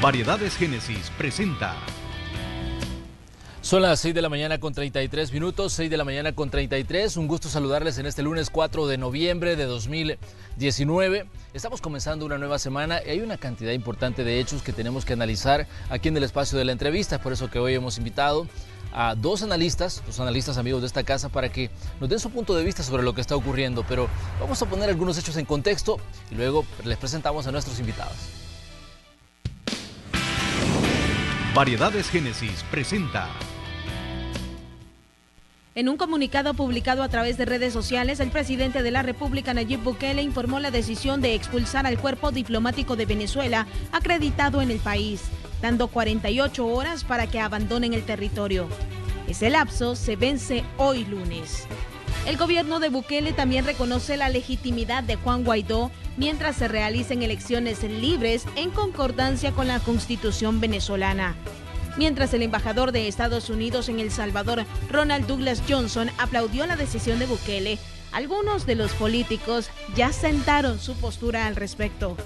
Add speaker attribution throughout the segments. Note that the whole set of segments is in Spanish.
Speaker 1: Variedades Génesis presenta.
Speaker 2: Son las 6 de la mañana con 33 minutos, 6 de la mañana con 33. Un gusto saludarles en este lunes 4 de noviembre de 2019. Estamos comenzando una nueva semana y hay una cantidad importante de hechos que tenemos que analizar aquí en el espacio de la entrevista. Por eso que hoy hemos invitado a dos analistas amigos de esta casa, para que nos den su punto de vista sobre lo que está ocurriendo. Pero vamos a poner algunos hechos en contexto y luego les presentamos a nuestros invitados.
Speaker 1: Variedades Génesis presenta.
Speaker 3: En un comunicado publicado a través de redes sociales, el presidente de la República, Nayib Bukele, informó la decisión de expulsar al cuerpo diplomático de Venezuela acreditado en el país, dando 48 horas para que abandonen el territorio. Ese lapso se vence hoy lunes. El gobierno de Bukele también reconoce la legitimidad de Juan Guaidó mientras se realicen elecciones libres en concordancia con la Constitución venezolana. Mientras el embajador de Estados Unidos en El Salvador, Ronald Douglas Johnson, aplaudió la decisión de Bukele, algunos de los políticos ya sentaron su postura al respecto.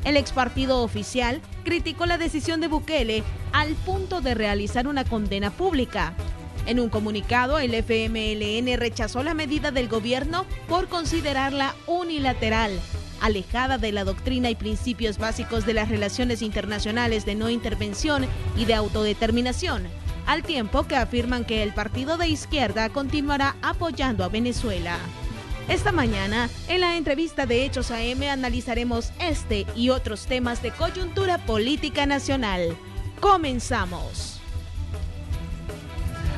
Speaker 3: El ex partido oficial criticó la decisión de Bukele al punto de realizar una condena pública. En un comunicado, el FMLN rechazó la medida del gobierno por considerarla unilateral, alejada de la doctrina y principios básicos de las relaciones internacionales de no intervención y de autodeterminación, al tiempo que afirman que el partido de izquierda continuará apoyando a Venezuela. Esta mañana, en la entrevista de Hechos AM, analizaremos este y otros temas de coyuntura política nacional. ¡Comenzamos!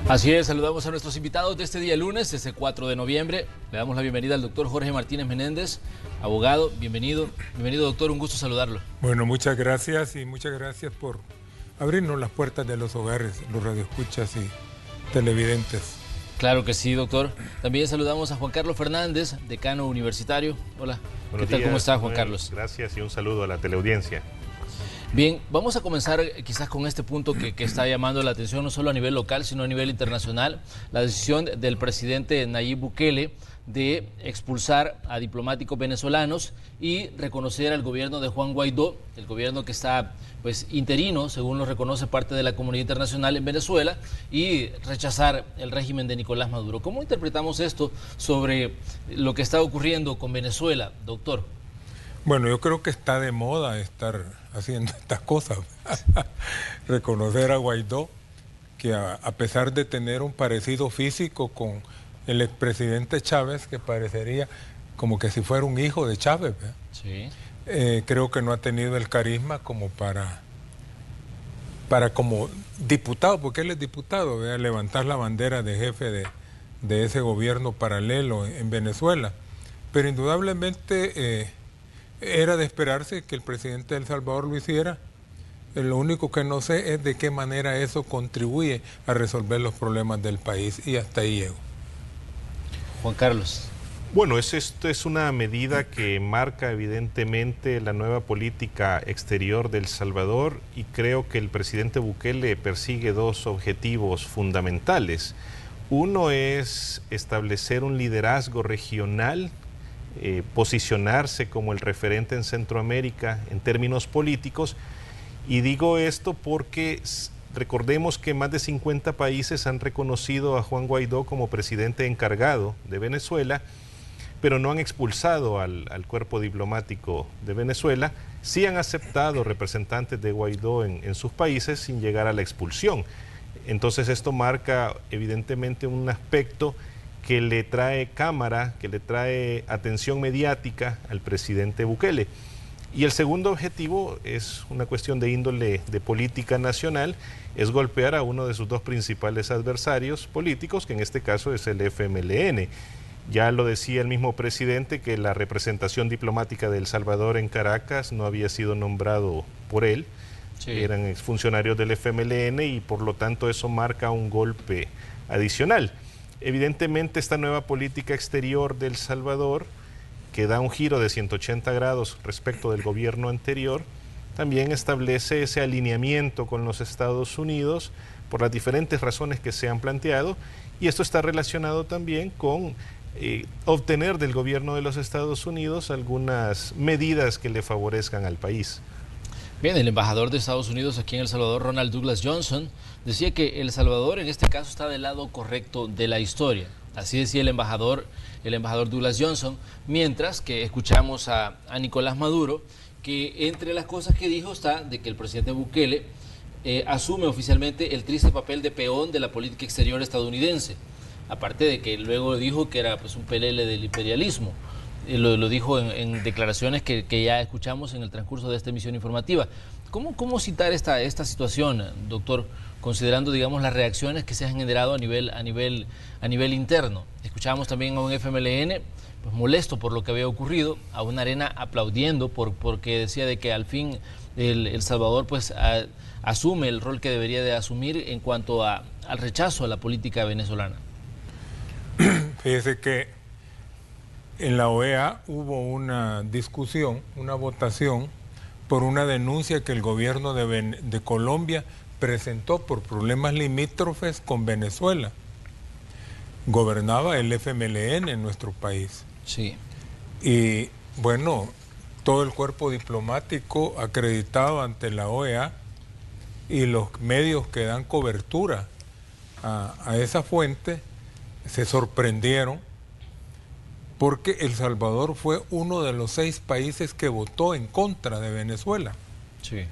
Speaker 2: Así es, saludamos a nuestros invitados de este día lunes, este 4 de noviembre. Le damos la bienvenida al doctor Jorge Martínez Menéndez, abogado. Bienvenido. Bienvenido, doctor, un gusto saludarlo.
Speaker 4: Bueno, muchas gracias y muchas gracias por abrirnos las puertas de los hogares, los radioescuchas y televidentes.
Speaker 2: Claro que sí, doctor. También saludamos a Juan Carlos Fernández, decano universitario. Hola,
Speaker 5: Buenos
Speaker 2: ¿qué tal?
Speaker 5: días,
Speaker 2: ¿Cómo está, Juan
Speaker 5: Manuel?
Speaker 2: Carlos?
Speaker 5: Gracias y un saludo a la teleaudiencia.
Speaker 2: Bien, vamos a comenzar quizás con este punto que está llamando la atención no solo a nivel local, sino a nivel internacional, la decisión del presidente Nayib Bukele de expulsar a diplomáticos venezolanos y reconocer al gobierno de Juan Guaidó, el gobierno que está pues interino, según lo reconoce parte de la comunidad internacional en Venezuela, y rechazar el régimen de Nicolás Maduro. ¿Cómo interpretamos esto sobre lo que está ocurriendo con Venezuela, doctor?
Speaker 4: Bueno, yo creo que está de moda estar haciendo estas cosas. Reconocer a Guaidó, que a pesar de tener un parecido físico con el expresidente Chávez, que parecería como que si fuera un hijo de Chávez, ¿verdad?
Speaker 2: Sí.
Speaker 4: Creo que no ha tenido el carisma como para como diputado, porque él es diputado, ¿verdad? Levantar la bandera de jefe de ese gobierno paralelo en Venezuela. Pero indudablemente era de esperarse que el presidente de El Salvador lo hiciera. Lo único que no sé es de qué manera eso contribuye a resolver los problemas del país, y hasta ahí llego.
Speaker 2: Juan Carlos.
Speaker 5: Bueno, esto es una medida que marca evidentemente la nueva política exterior de El Salvador, y creo que el presidente Bukele persigue dos objetivos fundamentales. Uno es establecer un liderazgo regional, posicionarse como el referente en Centroamérica en términos políticos, y digo esto porque recordemos que más de 50 países han reconocido a Juan Guaidó como presidente encargado de Venezuela, pero no han expulsado al cuerpo diplomático de Venezuela. Sí han aceptado representantes de Guaidó en sus países sin llegar a la expulsión. Entonces esto marca evidentemente un aspecto que le trae cámara, que le trae atención mediática al presidente Bukele. Y el segundo objetivo es una cuestión de índole de política nacional, es golpear a uno de sus dos principales adversarios políticos, que en este caso es el FMLN. Ya lo decía el mismo presidente que la representación diplomática de El Salvador en Caracas no había sido nombrado por él, sí. Eran exfuncionarios del FMLN, y por lo tanto eso marca un golpe adicional. Evidentemente esta nueva política exterior de El Salvador, que da un giro de 180 grados respecto del gobierno anterior, también establece ese alineamiento con los Estados Unidos por las diferentes razones que se han planteado, y esto está relacionado también con obtener del gobierno de los Estados Unidos algunas medidas que le favorezcan al país.
Speaker 2: Bien, el embajador de Estados Unidos aquí en El Salvador, Ronald Douglas Johnson, decía que El Salvador en este caso está del lado correcto de la historia. Así decía el embajador Douglas Johnson, mientras que escuchamos a Nicolás Maduro, que entre las cosas que dijo está de que el presidente Bukele asume oficialmente el triste papel de peón de la política exterior estadounidense. Aparte de que luego dijo que era pues un pelele del imperialismo. Lo dijo en declaraciones que ya escuchamos en el transcurso de esta emisión informativa. ¿Cómo citar esta situación, doctor, considerando, digamos, las reacciones que se han generado a nivel interno? Escuchábamos también a un FMLN pues, molesto por lo que había ocurrido, a una Arena aplaudiendo porque decía de que al fin El Salvador pues asume el rol que debería de asumir en cuanto al rechazo a la política venezolana.
Speaker 4: Fíjese que en la OEA hubo una discusión, una votación por una denuncia que el gobierno de Colombia presentó por problemas limítrofes con Venezuela. Gobernaba el FMLN en nuestro país.
Speaker 2: Sí.
Speaker 4: Y bueno, todo el cuerpo diplomático acreditado ante la OEA y los medios que dan cobertura a esa fuente se sorprendieron porque El Salvador fue uno de los 6 países que votó en contra de Venezuela.
Speaker 2: Sí.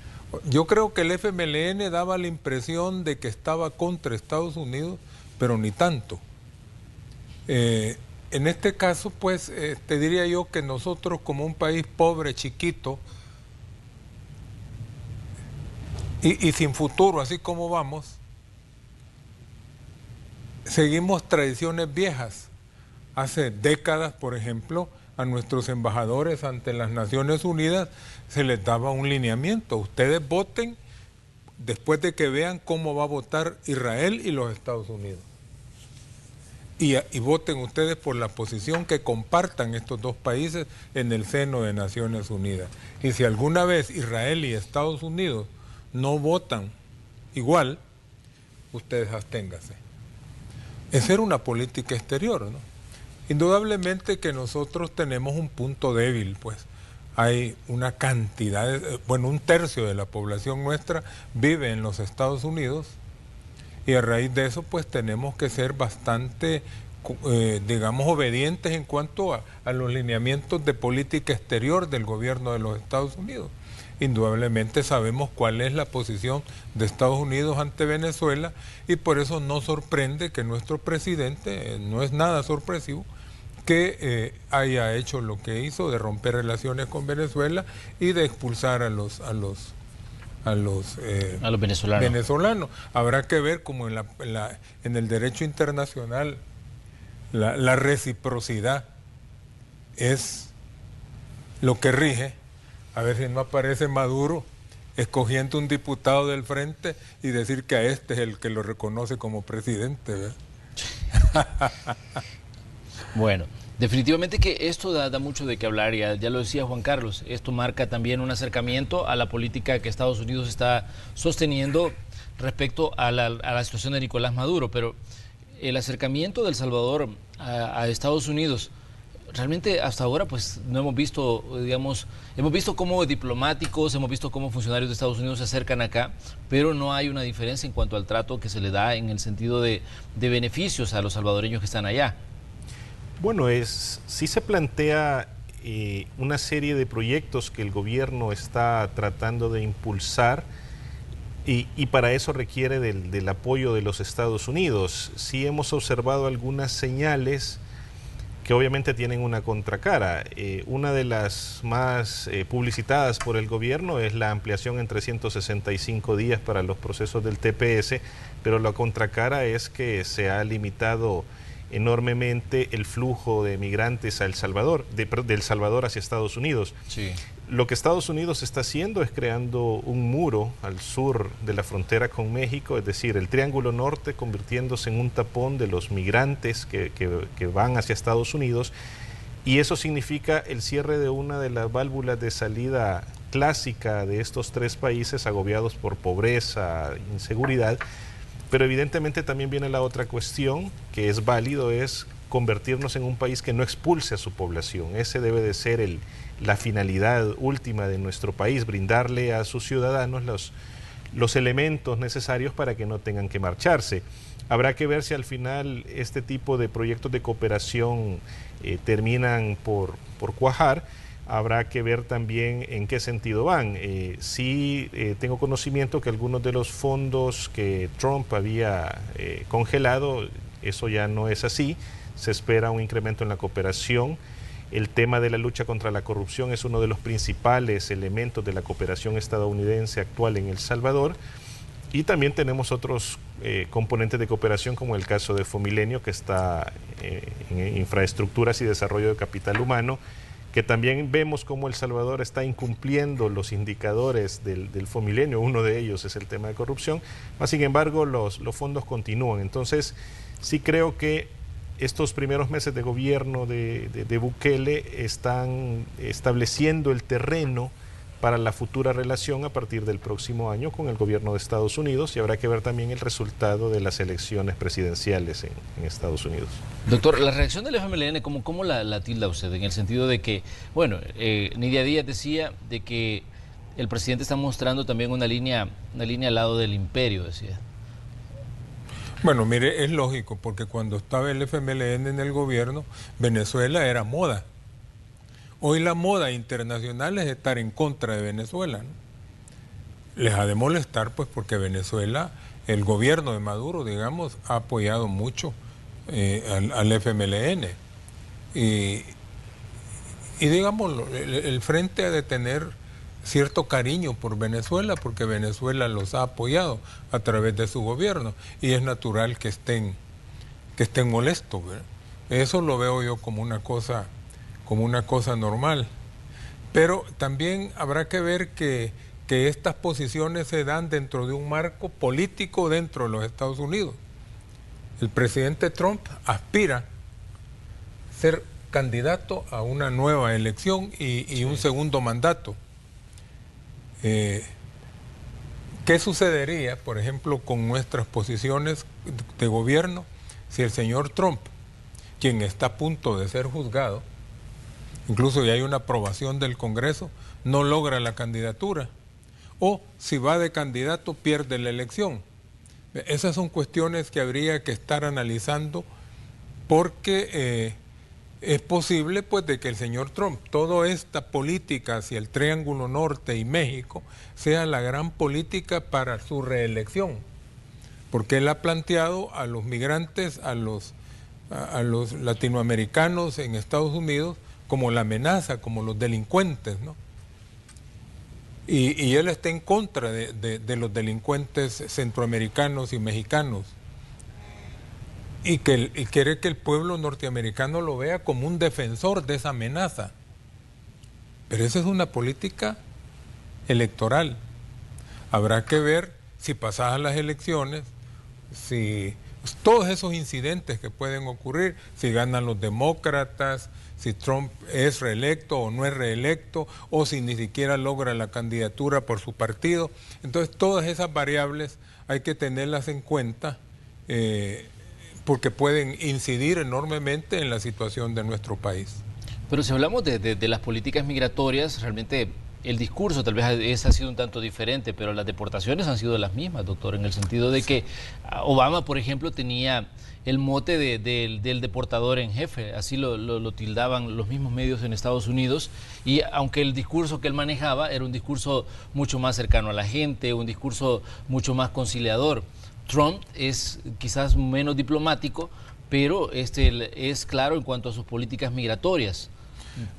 Speaker 4: Yo creo que el FMLN daba la impresión de que estaba contra Estados Unidos, pero ni tanto. En este caso, pues, te diría yo que nosotros como un país pobre, chiquito, y sin futuro, así como vamos, seguimos tradiciones viejas. Hace décadas, por ejemplo, a nuestros embajadores ante las Naciones Unidas se les daba un lineamiento. Ustedes voten después de que vean cómo va a votar Israel y los Estados Unidos. Y voten ustedes por la posición que compartan estos dos países en el seno de Naciones Unidas. Y si alguna vez Israel y Estados Unidos no votan igual, ustedes absténganse. Esa era una política exterior, ¿no? Indudablemente que nosotros tenemos un punto débil, pues hay una cantidad, un tercio de la población nuestra vive en los Estados Unidos y a raíz de eso pues tenemos que ser bastante, digamos, obedientes en cuanto a los lineamientos de política exterior del gobierno de los Estados Unidos. Indudablemente sabemos cuál es la posición de Estados Unidos ante Venezuela y por eso no sorprende que nuestro presidente, no es nada sorpresivo, que haya hecho lo que hizo de romper relaciones con Venezuela y de expulsar a los venezolanos. Habrá que ver como en el derecho internacional la reciprocidad es lo que rige. A ver si no aparece Maduro escogiendo un diputado del frente y decir que a este es el que lo reconoce como presidente, ¿verdad?
Speaker 2: Bueno, definitivamente que esto da mucho de qué hablar, ya lo decía Juan Carlos, esto marca también un acercamiento a la política que Estados Unidos está sosteniendo respecto a la situación de Nicolás Maduro, pero el acercamiento de El Salvador a Estados Unidos, realmente hasta ahora pues no hemos visto, digamos, hemos visto cómo diplomáticos, hemos visto cómo funcionarios de Estados Unidos se acercan acá, pero no hay una diferencia en cuanto al trato que se le da en el sentido de beneficios a los salvadoreños que están allá.
Speaker 5: Bueno, sí se plantea una serie de proyectos que el gobierno está tratando de impulsar y para eso requiere del apoyo de los Estados Unidos. Sí hemos observado algunas señales que obviamente tienen una contracara. Una de las más publicitadas por el gobierno es la ampliación en 365 días para los procesos del TPS, pero la contracara es que se ha limitado enormemente el flujo de migrantes a El Salvador, del Salvador hacia Estados Unidos.
Speaker 2: Sí.
Speaker 5: Lo que Estados Unidos está haciendo es creando un muro al sur de la frontera con México, es decir, el Triángulo Norte convirtiéndose en un tapón de los migrantes que van hacia Estados Unidos, y eso significa el cierre de una de las válvulas de salida clásica de estos 3 países agobiados por pobreza, inseguridad. Pero evidentemente también viene la otra cuestión que es válido, es convertirnos en un país que no expulse a su población. Ese debe de ser el la finalidad última de nuestro país, brindarle a sus ciudadanos los elementos necesarios para que no tengan que marcharse. Habrá que ver si al final este tipo de proyectos de cooperación terminan por cuajar. Habrá que ver también en qué sentido van. Sí tengo conocimiento que algunos de los fondos que Trump había congelado, eso ya no es así. Se espera un incremento en la cooperación. El tema de la lucha contra la corrupción es uno de los principales elementos de la cooperación estadounidense actual en El Salvador. Y también tenemos otros componentes de cooperación, como el caso de Fomilenio, que está en infraestructuras y desarrollo de capital humano, que también vemos cómo El Salvador está incumpliendo los indicadores del Fomilenio. Uno de ellos es el tema de corrupción, mas sin embargo los fondos continúan. Entonces sí creo que estos primeros meses de gobierno de Bukele están estableciendo el terreno para la futura relación a partir del próximo año con el gobierno de Estados Unidos, y habrá que ver también el resultado de las elecciones presidenciales en Estados Unidos.
Speaker 2: Doctor, la reacción del FMLN, ¿cómo la tilda usted? En el sentido de que, bueno, Nidia Díaz decía de que el presidente está mostrando también una línea al lado del imperio, decía.
Speaker 4: Bueno, mire, es lógico, porque cuando estaba el FMLN en el gobierno, Venezuela era moda. Hoy la moda internacional es estar en contra de Venezuela, ¿no? Les ha de molestar, pues, porque Venezuela, el gobierno de Maduro, digamos, ha apoyado mucho al FMLN. Y digamos, el Frente ha de tener cierto cariño por Venezuela, porque Venezuela los ha apoyado a través de su gobierno, y es natural que estén molestos, ¿verdad? Eso lo veo yo como una cosa normal. Pero también habrá que ver que estas posiciones se dan dentro de un marco político dentro de los Estados Unidos. El presidente Trump aspira a ser candidato a una nueva elección y un segundo mandato. ¿Qué sucedería, por ejemplo, con nuestras posiciones de gobierno si el señor Trump, quien está a punto de ser juzgado, incluso ya hay una aprobación del Congreso, no logra la candidatura, o si va de candidato pierde la elección? Esas son cuestiones que habría que estar analizando, porque es posible, pues, de que el señor Trump, toda esta política hacia el Triángulo Norte y México, sea la gran política para su reelección, porque él ha planteado a los migrantes, a los latinoamericanos en Estados Unidos, como la amenaza, como los delincuentes, ¿no? Y él está en contra de los delincuentes centroamericanos y mexicanos. Y quiere que el pueblo norteamericano lo vea como un defensor de esa amenaza. Pero esa es una política electoral. Habrá que ver si pasadas las elecciones, si todos esos incidentes que pueden ocurrir, si ganan los demócratas, si Trump es reelecto o no es reelecto, o si ni siquiera logra la candidatura por su partido. Entonces todas esas variables hay que tenerlas en cuenta, porque pueden incidir enormemente en la situación de nuestro país.
Speaker 2: Pero si hablamos de las políticas migratorias, realmente el discurso tal vez ha sido un tanto diferente, pero las deportaciones han sido las mismas, doctor, en el sentido de que Obama, por ejemplo, tenía el mote del deportador en jefe, así lo tildaban los mismos medios en Estados Unidos, y aunque el discurso que él manejaba era un discurso mucho más cercano a la gente, un discurso mucho más conciliador, Trump es quizás menos diplomático, pero es claro en cuanto a sus políticas migratorias.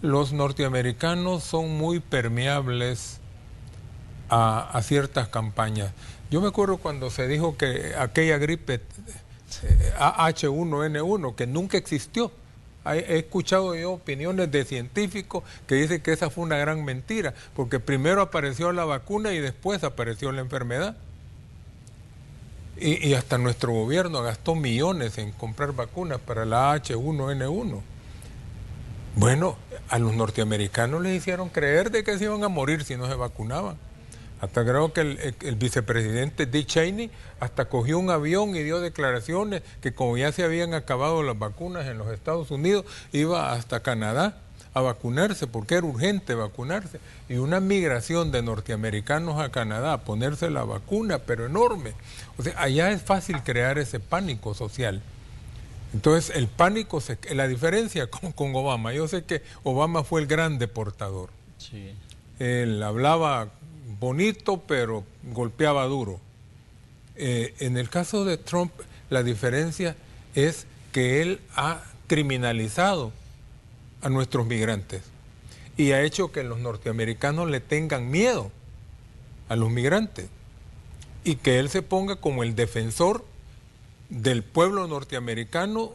Speaker 4: Los norteamericanos son muy permeables a ciertas campañas. Yo me acuerdo cuando se dijo que aquella gripe H1N1, que nunca existió. He escuchado yo opiniones de científicos que dicen que esa fue una gran mentira, porque primero apareció la vacuna y después apareció la enfermedad. Y hasta nuestro gobierno gastó millones en comprar vacunas para la H1N1. Bueno, a los norteamericanos les hicieron creer de que se iban a morir si no se vacunaban. Hasta creo que el vicepresidente Dick Cheney hasta cogió un avión y dio declaraciones que como ya se habían acabado las vacunas en los Estados Unidos, iba hasta Canadá a vacunarse porque era urgente vacunarse, y una migración de norteamericanos a Canadá a ponerse la vacuna, pero enorme. O sea, allá es fácil crear ese pánico social. Entonces el pánico, la diferencia con Obama, yo sé que Obama fue el gran deportador.
Speaker 2: Sí.
Speaker 4: Él hablaba bonito, pero golpeaba duro. En el caso de Trump, la diferencia es que él ha criminalizado a nuestros migrantes y ha hecho que los norteamericanos le tengan miedo a los migrantes y que él se ponga como el defensor del pueblo norteamericano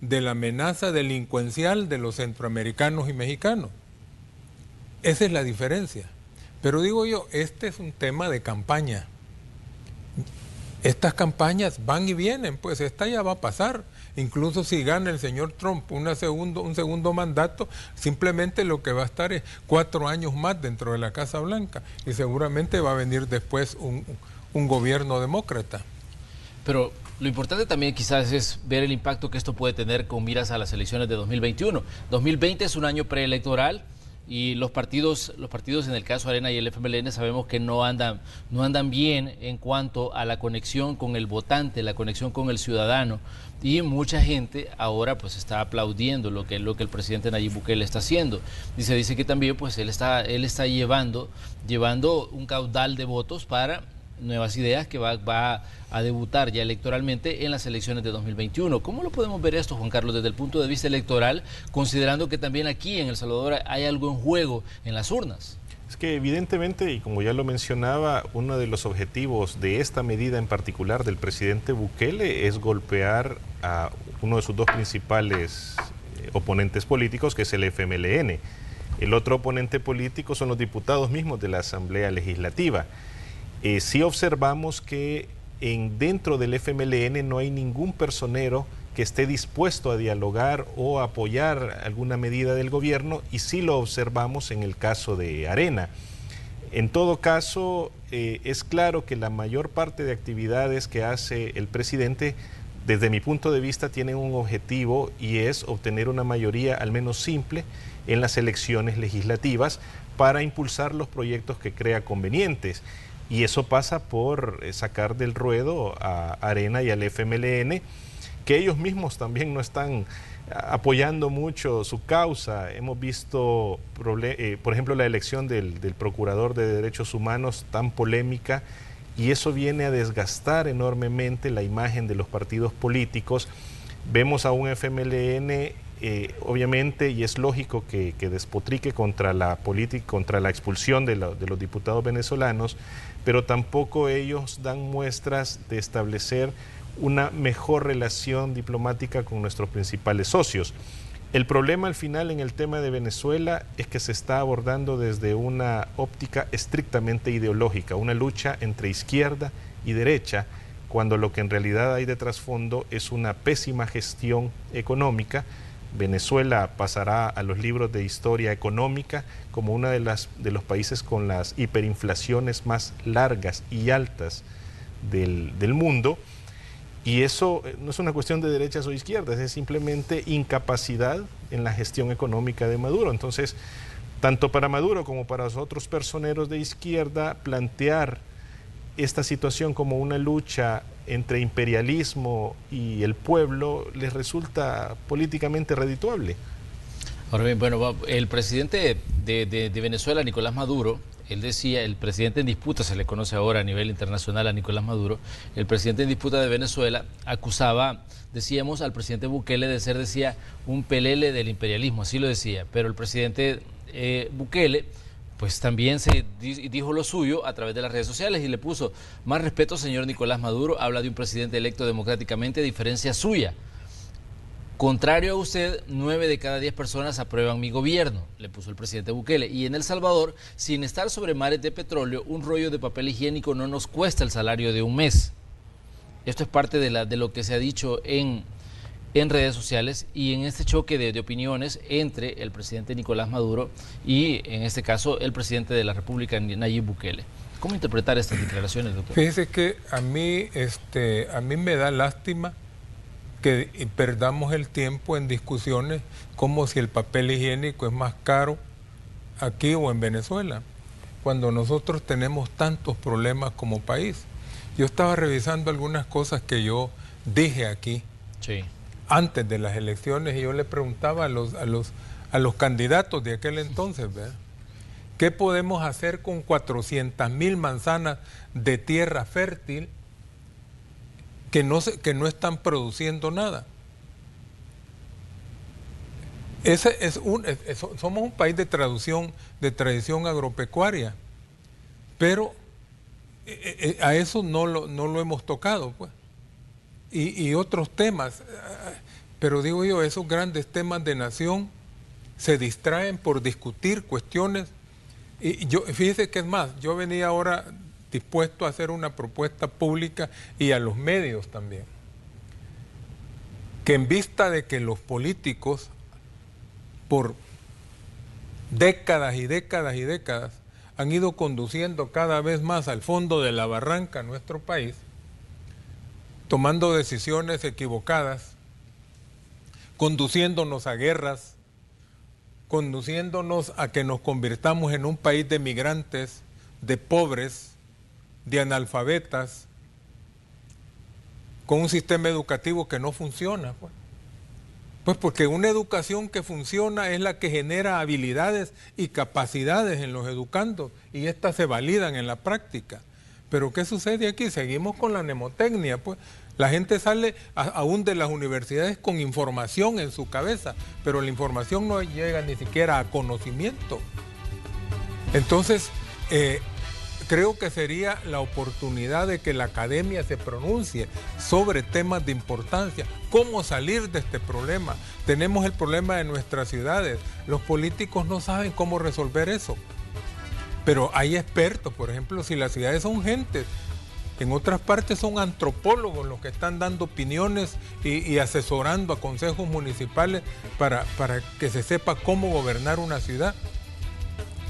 Speaker 4: de la amenaza delincuencial de los centroamericanos y mexicanos. Esa es la diferencia. Pero digo yo, este es un tema de campaña. Estas campañas van y vienen, pues esta ya va a pasar. Incluso si gana el señor Trump un segundo mandato, simplemente lo que va a estar es 4 años más dentro de la Casa Blanca y seguramente va a venir después un gobierno demócrata.
Speaker 2: Pero lo importante también quizás es ver el impacto que esto puede tener con miras a las elecciones de 2021. 2020 es un año preelectoral y los partidos en el caso Arena y el FMLN sabemos que no andan bien en cuanto a la conexión con el votante, la conexión con el ciudadano, y mucha gente ahora pues está aplaudiendo lo que el presidente Nayib Bukele está haciendo. Dice que también pues él está llevando un caudal de votos para Nuevas Ideas, que va a debutar ya electoralmente en las elecciones de 2021. ¿Cómo lo podemos ver esto, Juan Carlos, desde el punto de vista electoral, considerando que también aquí en El Salvador hay algo en juego en las urnas?
Speaker 5: Es que evidentemente, y como ya lo mencionaba, uno de los objetivos de esta medida en particular del presidente Bukele es golpear a uno de sus dos principales oponentes políticos, que es el FMLN. El otro oponente político son los diputados mismos de la Asamblea Legislativa. Sí observamos que dentro del FMLN no hay ningún personero que esté dispuesto a dialogar o a apoyar alguna medida del gobierno, y sí lo observamos en el caso de Arena. En todo caso, es claro que la mayor parte de actividades que hace el presidente, desde mi punto de vista, tienen un objetivo, y es obtener una mayoría al menos simple en las elecciones legislativas para impulsar los proyectos que crea convenientes. Y eso pasa por sacar del ruedo a Arena y al FMLN, que ellos mismos también no están apoyando mucho su causa. Hemos visto, por ejemplo, la elección del Procurador de Derechos Humanos tan polémica, y eso viene a desgastar enormemente la imagen de los partidos políticos. Vemos a un FMLN, obviamente, y es lógico que despotrique contra la política, contra la expulsión de los diputados venezolanos, pero tampoco ellos dan muestras de establecer una mejor relación diplomática con nuestros principales socios. El problema al final en el tema de Venezuela es que se está abordando desde una óptica estrictamente ideológica, una lucha entre izquierda y derecha, cuando lo que en realidad hay de trasfondo es una pésima gestión económica. Venezuela pasará a los libros de historia económica como uno de los países con las hiperinflaciones más largas y altas del mundo, y eso no es una cuestión de derechas o izquierdas, es simplemente incapacidad en la gestión económica de Maduro. Entonces, tanto para Maduro como para los otros personeros de izquierda, plantear esta situación como una lucha entre imperialismo y el pueblo les resulta políticamente redituable.
Speaker 2: Ahora bien, bueno, el presidente de Venezuela, Nicolás Maduro, él decía, el presidente en disputa, se le conoce ahora a nivel internacional a Nicolás Maduro, el presidente en disputa de Venezuela acusaba, decíamos, al presidente Bukele de ser, decía, un pelele del imperialismo, así lo decía, pero el presidente Bukele pues también se dijo lo suyo a través de las redes sociales y le puso: más respeto, señor Nicolás Maduro, habla de un presidente electo democráticamente, a diferencia suya. Contrario a usted, 9 de cada 10 personas aprueban mi gobierno, le puso el presidente Bukele. Y en El Salvador, sin estar sobre mares de petróleo, un rollo de papel higiénico no nos cuesta el salario de un mes. Esto es parte de lo que se ha dicho en redes sociales y en este choque de opiniones entre el presidente Nicolás Maduro y, en este caso, el presidente de la República, Nayib Bukele. ¿Cómo interpretar estas declaraciones, doctor?
Speaker 4: Fíjese que a mí me da lástima que perdamos el tiempo en discusiones como si el papel higiénico es más caro aquí o en Venezuela, cuando nosotros tenemos tantos problemas como país. Yo estaba revisando algunas cosas que yo dije aquí antes de las elecciones y yo le preguntaba a los candidatos de aquel entonces, ¿verdad? ¿Qué podemos hacer con 400,000 manzanas de tierra fértil que no están produciendo nada? Somos un país de tradición agropecuaria, pero a eso no lo hemos tocado, pues. Y otros temas, pero digo yo, esos grandes temas de nación se distraen por discutir cuestiones. Y fíjese que es más, yo venía ahora dispuesto a hacer una propuesta pública y a los medios también, que en vista de que los políticos por décadas y décadas y décadas han ido conduciendo cada vez más al fondo de la barranca nuestro país, tomando decisiones equivocadas, conduciéndonos a guerras, conduciéndonos a que nos convirtamos en un país de migrantes, de pobres, de analfabetas, con un sistema educativo que no funciona. Pues porque una educación que funciona es la que genera habilidades y capacidades en los educandos y estas se validan en la práctica. Pero ¿qué sucede aquí? Seguimos con la mnemotecnia, pues. La gente sale aún de las universidades con información en su cabeza, pero la información no llega ni siquiera a conocimiento. Entonces, creo que sería la oportunidad de que la academia se pronuncie sobre temas de importancia. ¿Cómo salir de este problema? Tenemos el problema de nuestras ciudades. Los políticos no saben cómo resolver eso. Pero hay expertos, por ejemplo, si las ciudades son gentes, en otras partes son antropólogos los que están dando opiniones y asesorando a consejos municipales para que se sepa cómo gobernar una ciudad.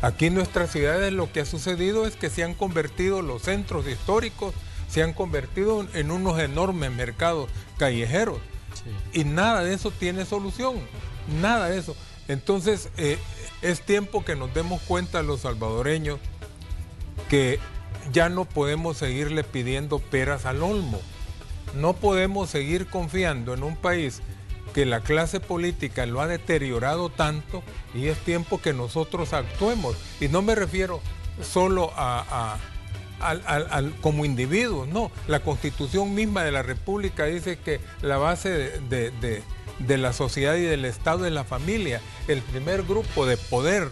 Speaker 4: Aquí en nuestras ciudades lo que ha sucedido es que se han convertido los centros históricos, se han convertido en unos enormes mercados callejeros. Sí. Y nada de eso tiene solución, nada de eso. Entonces es tiempo que nos demos cuenta los salvadoreños que ya no podemos seguirle pidiendo peras al olmo. No podemos seguir confiando en un país que la clase política lo ha deteriorado tanto y es tiempo que nosotros actuemos. Y no me refiero solo como individuos, no. La Constitución misma de la República dice que la base de la sociedad y del Estado es la familia. El primer grupo de poder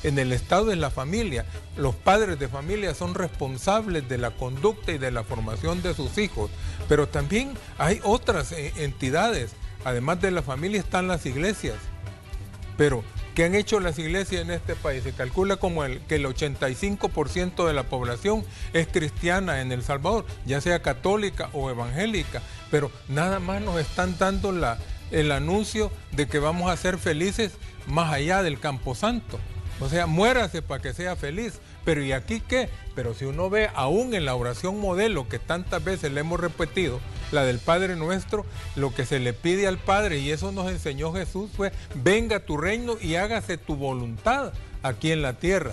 Speaker 4: en el Estado es la familia. Los padres de familia son responsables de la conducta y de la formación de sus hijos, pero también hay otras entidades. Además de la familia están las iglesias. Pero, ¿qué han hecho las iglesias en este país? Se calcula como que el 85% de la población es cristiana en El Salvador, ya sea católica o evangélica, pero nada más nos están dando el anuncio de que vamos a ser felices más allá del Camposanto. O sea, muérase para que sea feliz. Pero ¿y aquí qué? Pero si uno ve aún en la oración modelo que tantas veces le hemos repetido, la del Padre Nuestro, lo que se le pide al Padre, y eso nos enseñó Jesús, fue: venga tu reino y hágase tu voluntad aquí en la tierra.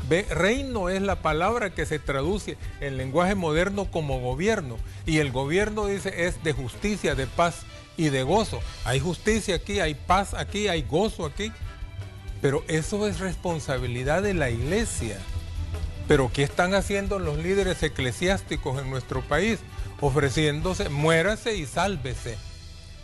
Speaker 4: Reino es la palabra que se traduce en lenguaje moderno como gobierno. Y el gobierno, dice, es de justicia, de paz y de gozo. Hay justicia aquí, hay paz aquí, hay gozo aquí. Pero eso es responsabilidad de la iglesia. Pero ¿qué están haciendo los líderes eclesiásticos en nuestro país? Ofreciéndose, muérase y sálvese.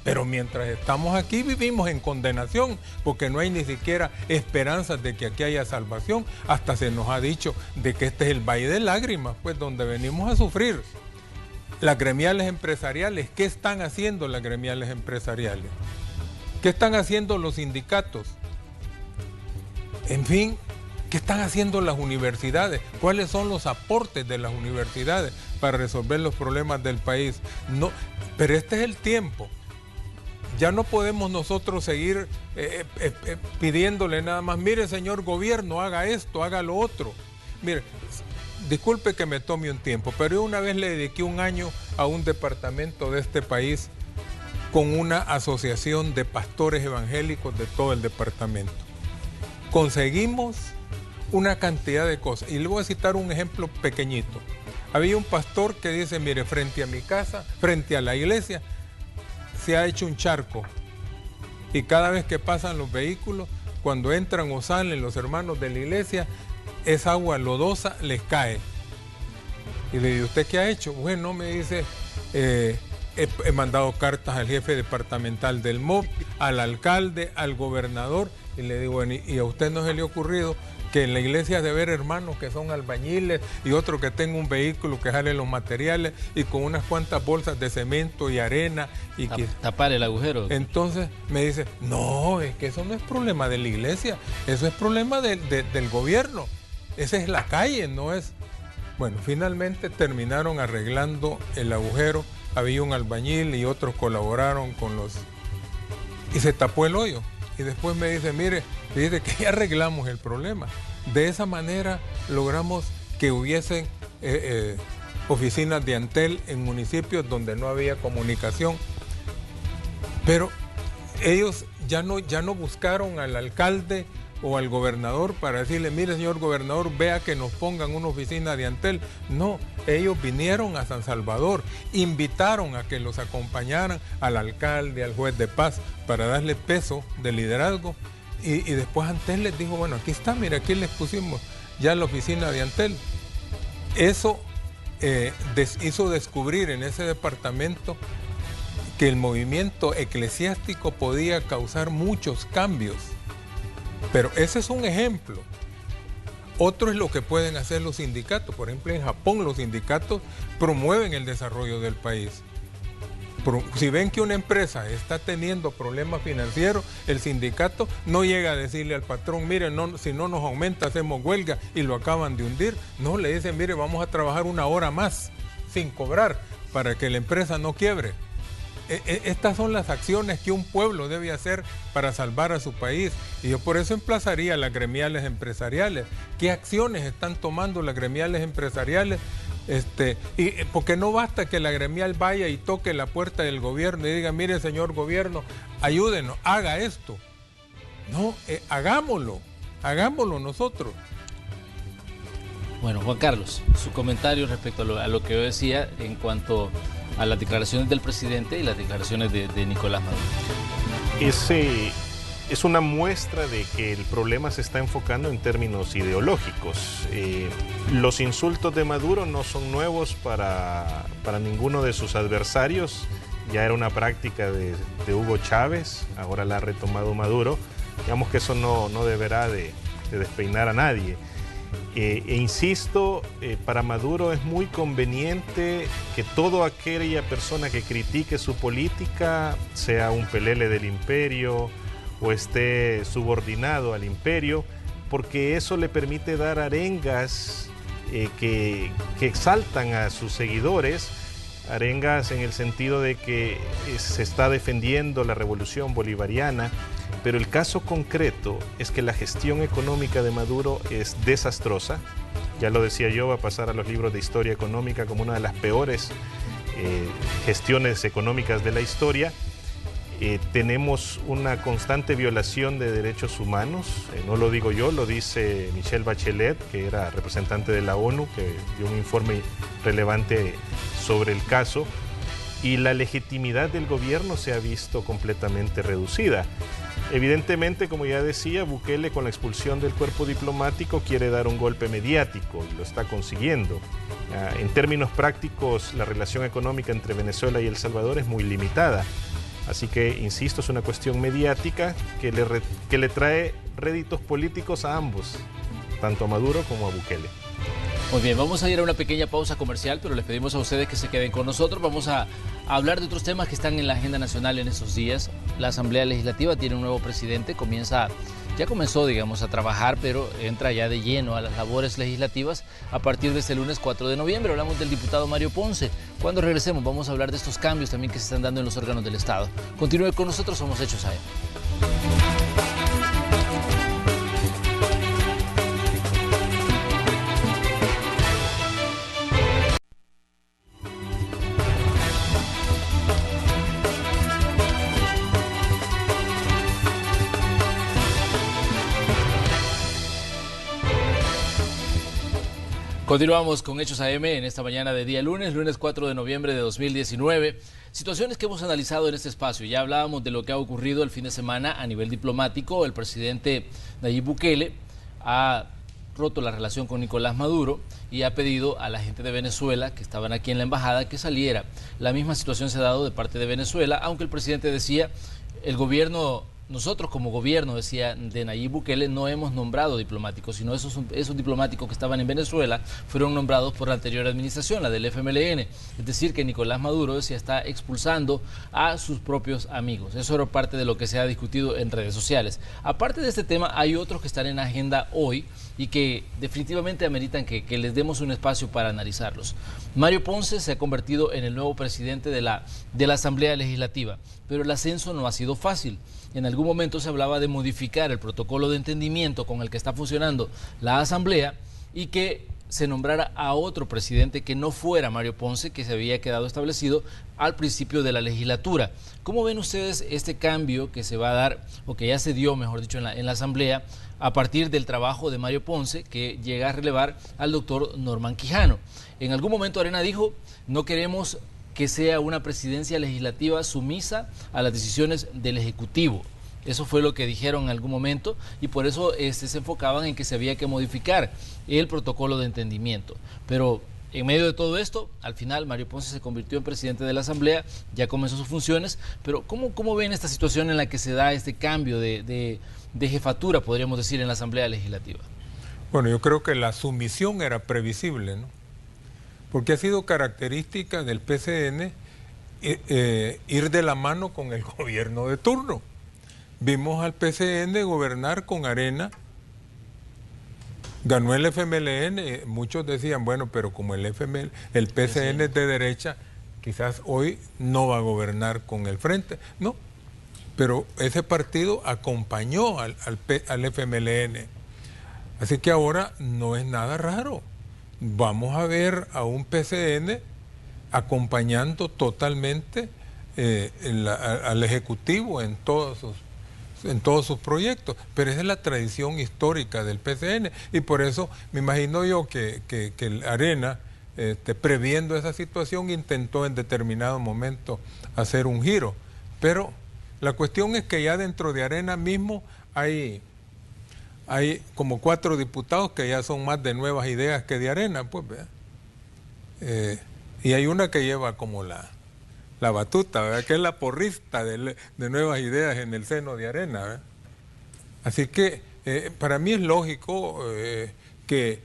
Speaker 4: Pero mientras estamos aquí vivimos en condenación, porque no hay ni siquiera esperanzas de que aquí haya salvación. Hasta se nos ha dicho de que este es el valle de lágrimas, pues donde venimos a sufrir. Las gremiales empresariales, ¿qué están haciendo las gremiales empresariales? ¿Qué están haciendo los sindicatos? En fin, ¿qué están haciendo las universidades? ¿Cuáles son los aportes de las universidades para resolver los problemas del país? No, pero este es el tiempo. Ya no podemos nosotros seguir pidiéndole nada más: mire, señor gobierno, haga esto, haga lo otro. Mire, disculpe que me tome un tiempo, pero yo una vez le dediqué un año a un departamento de este país con una asociación de pastores evangélicos de todo el departamento. Conseguimos una cantidad de cosas. Y le voy a citar un ejemplo pequeñito. Había un pastor que dice, mire, frente a mi casa, frente a la iglesia, se ha hecho un charco. Y cada vez que pasan los vehículos, cuando entran o salen los hermanos de la iglesia, esa agua lodosa les cae. Y le digo, ¿usted qué ha hecho? Bueno, me dice, he mandado cartas al jefe departamental del MOB, al alcalde, al gobernador. Y le digo, bueno, ¿y a usted no se le ha ocurrido que en la iglesia debe haber hermanos que son albañiles y otro que tenga un vehículo que jale los materiales y con unas cuantas bolsas de cemento y arena y que
Speaker 2: tapar el agujero?
Speaker 4: Entonces me dice, no, es que eso no es problema de la iglesia, eso es problema del gobierno, esa es la calle, no es... Bueno, finalmente terminaron arreglando el agujero, había un albañil y otros colaboraron con los... y se tapó el hoyo. Y después me dice, mire, dice que ya arreglamos el problema. De esa manera logramos que hubiesen oficinas de Antel en municipios donde no había comunicación. Pero ellos ya no buscaron al alcalde o al gobernador para decirle, mire señor gobernador, vea que nos pongan una oficina de Antel. No, ellos vinieron a San Salvador, invitaron a que los acompañaran al alcalde, al juez de paz, para darle peso de liderazgo. Y después Antel les dijo, bueno, aquí está, mira, aquí les pusimos ya la oficina de Antel. Eso hizo descubrir en ese departamento que el movimiento eclesiástico podía causar muchos cambios. Pero ese es un ejemplo. Otro es lo que pueden hacer los sindicatos. Por ejemplo, en Japón los sindicatos promueven el desarrollo del país. Si ven que una empresa está teniendo problemas financieros, el sindicato no llega a decirle al patrón, mire, no, si no nos aumenta hacemos huelga y lo acaban de hundir. No, le dicen, mire, vamos a trabajar una hora más sin cobrar para que la empresa no quiebre. Estas son las acciones que un pueblo debe hacer para salvar a su país. Y yo por eso emplazaría a las gremiales empresariales. ¿Qué acciones están tomando las gremiales empresariales? Porque no basta que la gremial vaya y toque la puerta del gobierno y diga, mire señor gobierno, ayúdenos, haga esto. No, hagámoslo nosotros.
Speaker 2: Bueno, Juan Carlos, su comentario respecto a lo que yo decía en cuanto a las declaraciones del presidente y las declaraciones de Nicolás Maduro.
Speaker 5: Es una muestra de que el problema se está enfocando en términos ideológicos. Los insultos de Maduro no son nuevos para ninguno de sus adversarios. Ya era una práctica de Hugo Chávez, ahora la ha retomado Maduro. Digamos que eso no deberá de despeinar a nadie. Insisto, para Maduro es muy conveniente que toda aquella persona que critique su política sea un pelele del imperio o esté subordinado al imperio, porque eso le permite dar arengas que exaltan a sus seguidores, arengas en el sentido de que se está defendiendo la revolución bolivariana. Pero el caso concreto es que la gestión económica de Maduro es desastrosa. Ya lo decía yo, va a pasar a los libros de historia económica como una de las peores gestiones económicas de la historia. Tenemos una constante violación de derechos humanos. No lo digo yo, lo dice Michelle Bachelet, que era representante de la ONU, que dio un informe relevante sobre el caso. Y la legitimidad del gobierno se ha visto completamente reducida. Evidentemente, como ya decía, Bukele con la expulsión del cuerpo diplomático quiere dar un golpe mediático y lo está consiguiendo. En términos prácticos, la relación económica entre Venezuela y El Salvador es muy limitada. Así que, insisto, es una cuestión mediática que le trae réditos políticos a ambos, tanto a Maduro como a Bukele.
Speaker 2: Muy bien, vamos a ir a una pequeña pausa comercial, pero les pedimos a ustedes que se queden con nosotros. Vamos a hablar de otros temas que están en la agenda nacional en estos días. La Asamblea Legislativa tiene un nuevo presidente, ya comenzó, digamos, a trabajar, pero entra ya de lleno a las labores legislativas a partir de este lunes 4 de noviembre. Hablamos del diputado Mario Ponce. Cuando regresemos vamos a hablar de estos cambios también que se están dando en los órganos del Estado. Continúe con nosotros, somos Hechos AM. Continuamos con Hechos AM en esta mañana de día lunes 4 de noviembre de 2019. Situaciones que hemos analizado en este espacio. Ya hablábamos de lo que ha ocurrido el fin de semana a nivel diplomático. El presidente Nayib Bukele ha roto la relación con Nicolás Maduro y ha pedido a la gente de Venezuela que estaban aquí en la embajada que saliera. La misma situación se ha dado de parte de Venezuela, aunque el presidente decía, el gobierno, nosotros como gobierno, decía, de Nayib Bukele, no hemos nombrado diplomáticos, sino esos diplomáticos que estaban en Venezuela fueron nombrados por la anterior administración, la del FMLN. Es decir, que Nicolás Maduro decía, está expulsando a sus propios amigos. Eso era parte de lo que se ha discutido en redes sociales. Aparte de este tema, hay otros que están en agenda hoy y que definitivamente ameritan que les demos un espacio para analizarlos. Mario Ponce se ha convertido en el nuevo presidente de la Asamblea Legislativa, pero el ascenso no ha sido fácil. En algún momento se hablaba de modificar el protocolo de entendimiento con el que está funcionando la Asamblea y que se nombrara a otro presidente que no fuera Mario Ponce, que se había quedado establecido al principio de la legislatura. ¿Cómo ven ustedes este cambio que se va a dar, o que ya se dio, mejor dicho, en la Asamblea, a partir del trabajo de Mario Ponce, que llega a relevar al doctor Norman Quijano? En algún momento Arena dijo, no queremos que sea una presidencia legislativa sumisa a las decisiones del Ejecutivo. Eso fue lo que dijeron en algún momento y por eso se enfocaban en que se había que modificar el protocolo de entendimiento. Pero en medio de todo esto, al final Mario Ponce se convirtió en presidente de la Asamblea, ya comenzó sus funciones, pero ¿cómo ven esta situación en la que se da este cambio de jefatura, podríamos decir, en la Asamblea Legislativa?
Speaker 4: Bueno, yo creo que la sumisión era previsible, ¿no? Porque ha sido característica del PCN ir de la mano con el gobierno de turno. Vimos al PCN gobernar con Arena, ganó el FMLN, muchos decían, bueno, pero como el PCN es de derecha, quizás hoy no va a gobernar con el Frente. No, pero ese partido acompañó al FMLN. Así que ahora no es nada raro. Vamos a ver a un PCN acompañando totalmente al Ejecutivo en todos sus proyectos, pero esa es la tradición histórica del PCN y por eso me imagino yo que el Arena, previendo esa situación, intentó en determinado momento hacer un giro, pero la cuestión es que ya dentro de Arena mismo hay como 4 diputados que ya son más de Nuevas Ideas que de Arena, pues, y hay una que lleva como la batuta, ¿verdad? Que es la porrista de Nuevas Ideas en el seno de Arena, ¿verdad? Así que para mí es lógico que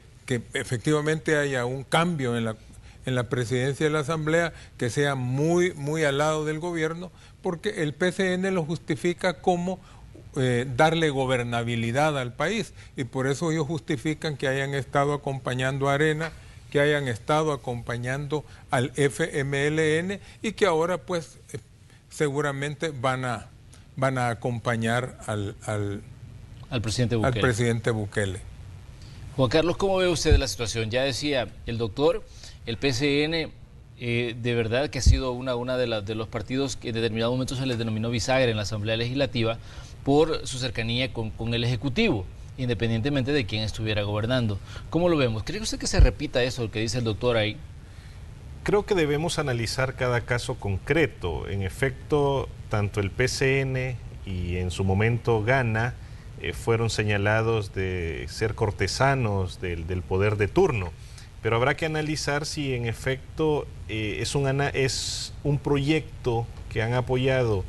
Speaker 4: efectivamente haya un cambio en la presidencia de la Asamblea que sea muy, muy al lado del gobierno, porque el PCN lo justifica como darle gobernabilidad al país y por eso ellos justifican que hayan estado acompañando a Arena, que hayan estado acompañando al FMLN y que ahora pues seguramente van a acompañar al presidente Bukele.
Speaker 2: Juan Carlos, ¿cómo ve usted la situación? Ya decía el doctor, el PCN de verdad que ha sido una de los partidos que en determinado momento se les denominó bisagra en la Asamblea Legislativa por su cercanía con el Ejecutivo, independientemente de quién estuviera gobernando. ¿Cómo lo vemos? ¿Cree usted que se repita eso, lo que dice el doctor ahí?
Speaker 5: Creo que debemos analizar cada caso concreto. En efecto, tanto el PCN y en su momento Gana fueron señalados de ser cortesanos del poder de turno. Pero habrá que analizar si en efecto es un proyecto que han apoyado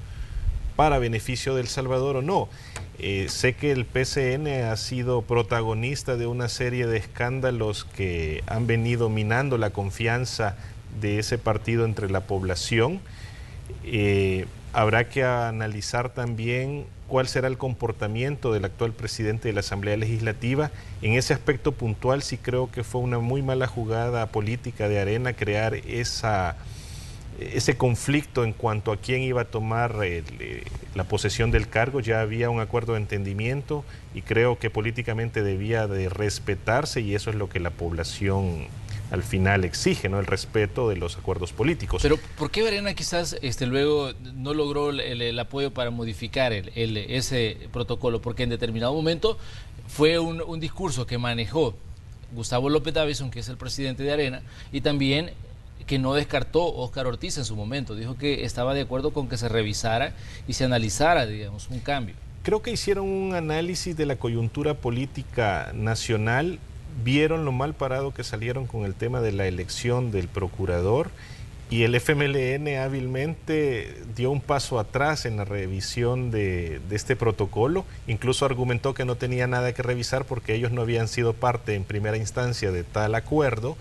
Speaker 5: para beneficio de El Salvador o no. Sé que el PCN ha sido protagonista de una serie de escándalos que han venido minando la confianza de ese partido entre la población. Habrá que analizar también cuál será el comportamiento del actual presidente de la Asamblea Legislativa. En ese aspecto puntual sí creo que fue una muy mala jugada política de Arena crear ese conflicto en cuanto a quién iba a tomar la posesión del cargo. Ya había un acuerdo de entendimiento y creo que políticamente debía de respetarse y eso es lo que la población al final exige, ¿no? El respeto de los acuerdos políticos.
Speaker 2: Pero ¿por qué Arena quizás luego no logró el apoyo para modificar ese protocolo? Porque en determinado momento fue un discurso que manejó Gustavo López Davison, que es el presidente de Arena, y también que no descartó Óscar Ortiz en su momento. Dijo que estaba de acuerdo con que se revisara y se analizara, digamos, un cambio.
Speaker 5: Creo que hicieron un análisis de la coyuntura política nacional, vieron lo mal parado que salieron con el tema de la elección del procurador, y el FMLN hábilmente dio un paso atrás en la revisión de este protocolo. Incluso argumentó que no tenía nada que revisar porque ellos no habían sido parte en primera instancia de tal acuerdo,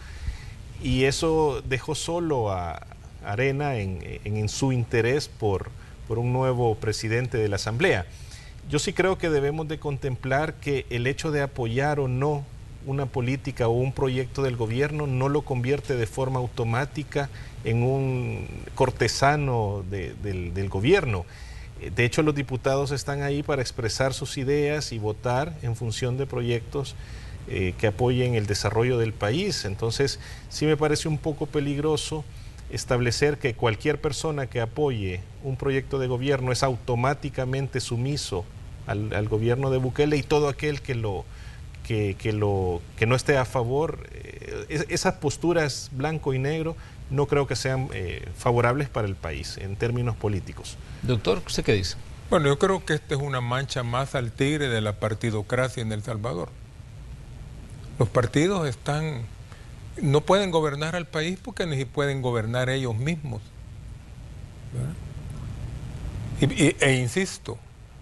Speaker 5: y eso dejó solo a Arena en su interés por un nuevo presidente de la Asamblea. Yo sí creo que debemos de contemplar que el hecho de apoyar o no una política o un proyecto del gobierno no lo convierte de forma automática en un cortesano del gobierno. De hecho, los diputados están ahí para expresar sus ideas y votar en función de proyectos que apoyen el desarrollo del país. Entonces, sí me parece un poco peligroso establecer que cualquier persona que apoye un proyecto de gobierno es automáticamente sumiso al gobierno de Bukele, y todo aquel que no esté a favor, esas posturas blanco y negro no creo que sean favorables para el país en términos políticos. Doctor, ¿usted qué dice?
Speaker 4: Bueno, yo creo que esta es una mancha más al tigre de la partidocracia en El Salvador. Los partidos no pueden gobernar al país porque ni pueden gobernar ellos mismos, e insisto,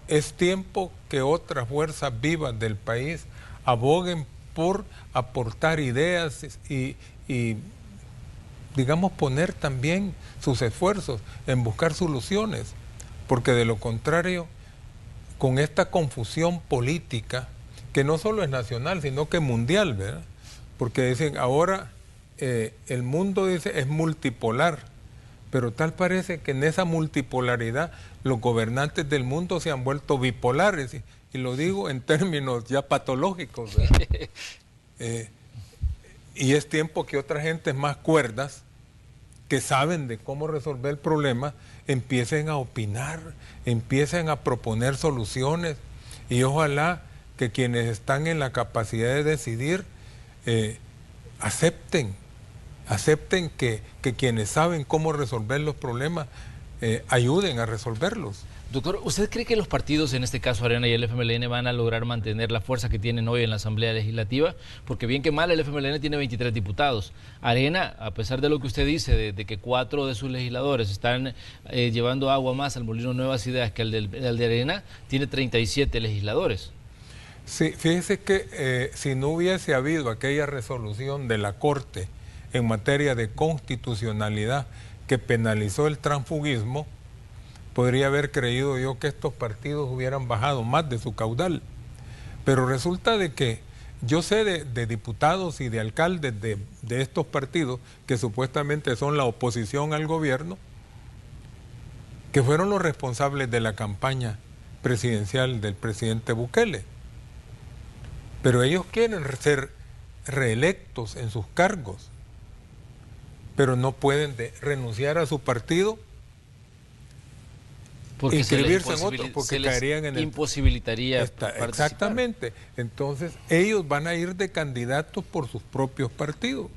Speaker 4: es tiempo que otras fuerzas vivas del país aboguen por aportar ideas y digamos, poner también sus esfuerzos en buscar soluciones, porque de lo contrario, con esta confusión política, que no solo es nacional, sino que mundial, ¿verdad? Porque dicen, ahora el mundo, dice, es multipolar, pero tal parece que en esa multipolaridad los gobernantes del mundo se han vuelto bipolares, y lo digo en términos ya patológicos, y es tiempo que otras gentes más cuerdas, que saben de cómo resolver el problema, empiecen a opinar, empiecen a proponer soluciones, y ojalá que quienes están en la capacidad de decidir acepten que quienes saben cómo resolver los problemas ayuden a resolverlos.
Speaker 2: Doctor, ¿usted cree que los partidos, en este caso Arena y el FMLN, van a lograr mantener la fuerza que tienen hoy en la Asamblea Legislativa? Porque bien que mal, el FMLN tiene 23 diputados. Arena, a pesar de lo que usted dice, de que 4 de sus legisladores están llevando agua más al molino Nuevas Ideas que el de Arena, tiene 37 legisladores.
Speaker 4: Sí, fíjese que si no hubiese habido aquella resolución de la Corte en materia de constitucionalidad que penalizó el transfugismo, podría haber creído yo que estos partidos hubieran bajado más de su caudal. Pero resulta de que yo sé de diputados y de alcaldes de estos partidos, que supuestamente son la oposición al gobierno, que fueron los responsables de la campaña presidencial del presidente Bukele. Pero ellos quieren ser reelectos en sus cargos, pero no pueden renunciar a su partido,
Speaker 2: porque
Speaker 4: inscribirse en otro, porque caerían en el...
Speaker 2: imposibilitaría participar.
Speaker 4: Exactamente. Entonces, ellos van a ir de candidatos por sus propios partidos.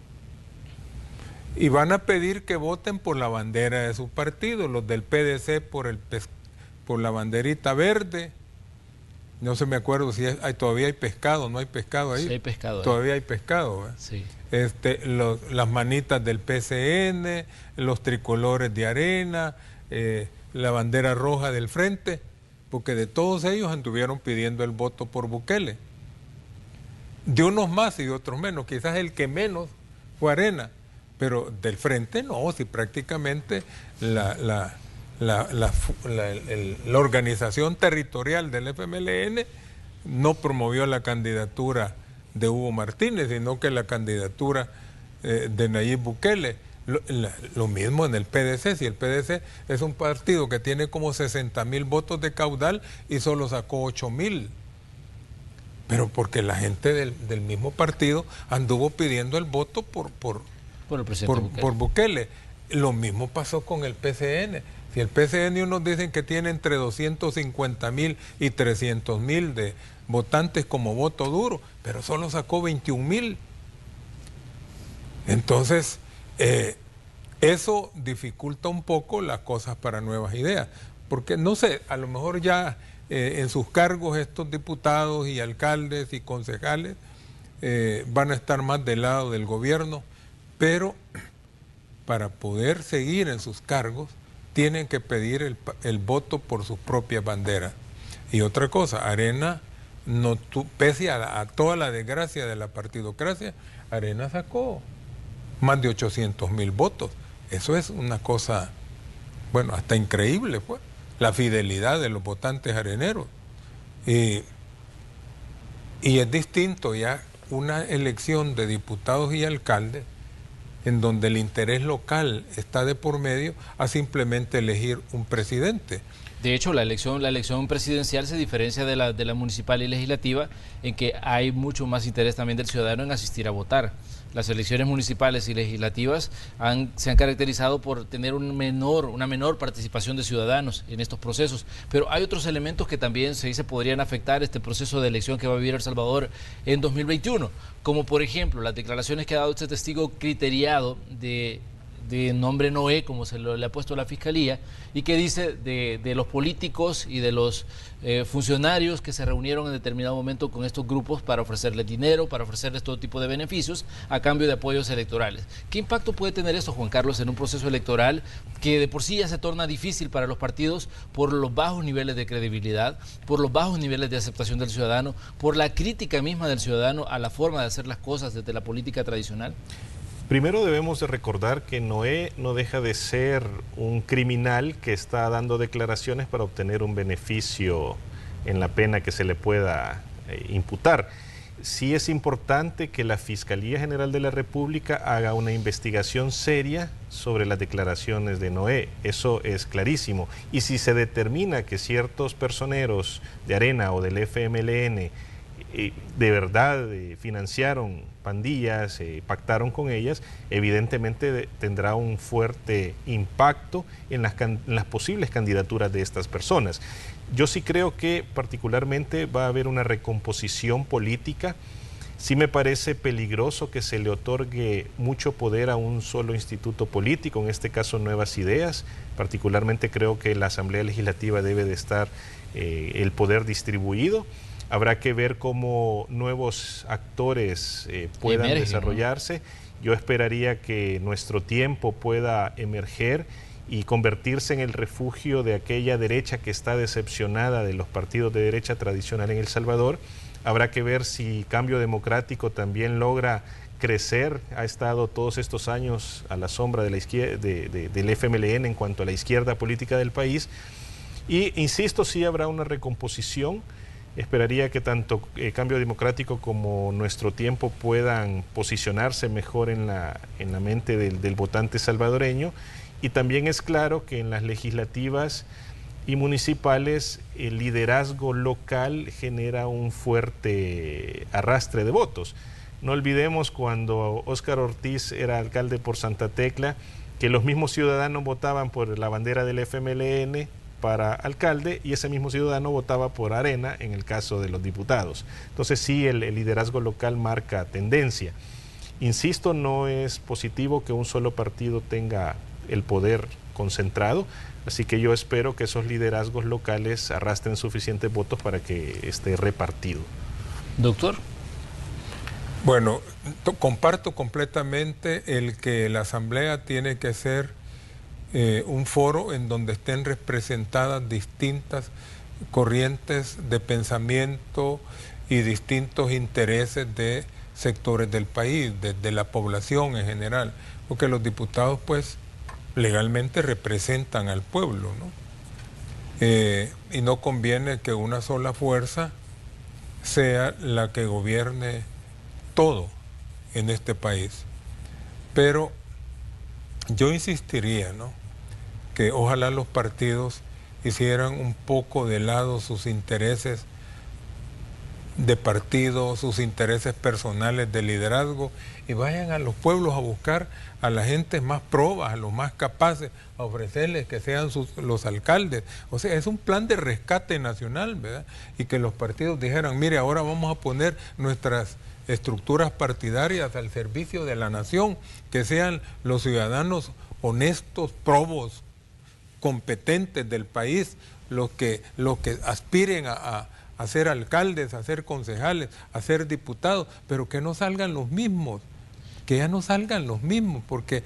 Speaker 4: Y van a pedir que voten por la bandera de su partido, los del PDC por la banderita verde. No se me acuerdo si todavía hay pescado, no hay pescado ahí.
Speaker 2: Sí, hay pescado.
Speaker 4: Todavía hay pescado, ¿eh?
Speaker 2: Sí.
Speaker 4: Las manitas del PCN, los tricolores de Arena, la bandera roja del Frente, porque de todos ellos anduvieron pidiendo el voto por Bukele. De unos más y de otros menos, quizás el que menos fue Arena, pero del Frente no, si prácticamente la organización territorial del FMLN no promovió la candidatura de Hugo Martínez, sino que la candidatura de Nayib Bukele. Lo mismo en el PDC, si el PDC es un partido que tiene como 60,000 votos de caudal y solo sacó 8,000. Pero porque la gente del mismo partido anduvo pidiendo el voto por Bukele. Lo mismo pasó con el PCN. Si el PCN unos dicen que tiene entre 250,000 y 300,000 de votantes como voto duro, pero solo sacó 21,000. Entonces, eso dificulta un poco las cosas para nuevas ideas, porque no sé, a lo mejor ya en sus cargos estos diputados y alcaldes y concejales van a estar más del lado del gobierno, pero para poder seguir en sus cargos tienen que pedir el voto por sus propias banderas. Y otra cosa, Arena, pese a toda la desgracia de la partidocracia, Arena sacó más de 800,000 votos. Eso es una cosa, bueno, hasta increíble, pues, la fidelidad de los votantes areneros. Y es distinto ya una elección de diputados y alcaldes en donde el interés local está de por medio a simplemente elegir un presidente.
Speaker 2: De hecho, la elección presidencial se diferencia de la municipal y legislativa en que hay mucho más interés también del ciudadano en asistir a votar. Las elecciones municipales y legislativas se han caracterizado por tener una menor participación de ciudadanos en estos procesos, pero hay otros elementos que también se podrían afectar este proceso de elección que va a vivir El Salvador en 2021, como por ejemplo las declaraciones que ha dado este testigo criteriado de nombre Noé, como le ha puesto la Fiscalía, y que dice de los políticos y de los funcionarios que se reunieron en determinado momento con estos grupos para ofrecerles dinero, para ofrecerles todo tipo de beneficios a cambio de apoyos electorales. ¿Qué impacto puede tener esto, Juan Carlos, en un proceso electoral que de por sí ya se torna difícil para los partidos por los bajos niveles de credibilidad, por los bajos niveles de aceptación del ciudadano, por la crítica misma del ciudadano a la forma de hacer las cosas desde la política tradicional?
Speaker 5: Primero debemos de recordar que Noé no deja de ser un criminal que está dando declaraciones para obtener un beneficio en la pena que se le pueda imputar. Sí es importante que la Fiscalía General de la República haga una investigación seria sobre las declaraciones de Noé, eso es clarísimo. Y si se determina que ciertos personeros de Arena o del FMLN de verdad financiaron pandillas, pactaron con ellas, evidentemente tendrá un fuerte impacto en las posibles candidaturas de estas personas. Yo sí creo que particularmente va a haber una recomposición política. Sí me parece peligroso que se le otorgue mucho poder a un solo instituto político, en este caso Nuevas Ideas. Particularmente creo que la Asamblea Legislativa debe de estar el poder distribuido. Habrá que ver cómo nuevos actores puedan desarrollarse. Yo esperaría que nuestro tiempo pueda emerger y convertirse en el refugio de aquella derecha que está decepcionada de los partidos de derecha tradicional en El Salvador. Habrá que ver si Cambio Democrático también logra crecer. Ha estado todos estos años a la sombra de la del FMLN en cuanto a la izquierda política del país. Y insisto, sí habrá una recomposición. Esperaría que tanto Cambio Democrático como Nuestro Tiempo puedan posicionarse mejor en la mente del votante salvadoreño. Y también es claro que en las legislativas y municipales el liderazgo local genera un fuerte arrastre de votos. No olvidemos cuando Óscar Ortiz era alcalde por Santa Tecla, que los mismos ciudadanos votaban por la bandera del FMLN para alcalde y ese mismo ciudadano votaba por Arena en el caso de los diputados. Entonces sí, el liderazgo local marca tendencia. Insisto, no es positivo que un solo partido tenga el poder concentrado, así que yo espero que esos liderazgos locales arrastren suficientes votos para que esté repartido.
Speaker 2: Doctor.
Speaker 4: Bueno, comparto completamente el que la Asamblea tiene que ser un foro en donde estén representadas distintas corrientes de pensamiento y distintos intereses de sectores del país, de la población en general, porque los diputados pues legalmente representan al pueblo, ¿no? Y no conviene que una sola fuerza sea la que gobierne todo en este país. Pero yo insistiría, ¿no?, que ojalá los partidos hicieran un poco de lado sus intereses de partido, sus intereses personales de liderazgo y vayan a los pueblos a buscar a la gente más probas, a los más capaces, a ofrecerles que sean los alcaldes. O sea, es un plan de rescate nacional, ¿verdad? Y que los partidos dijeran, mire, ahora vamos a poner nuestras estructuras partidarias al servicio de la nación, que sean los ciudadanos honestos, probos, competentes del país, los que aspiren a ser alcaldes, a ser concejales, a ser diputados, pero que no salgan los mismos, que ya no salgan los mismos, porque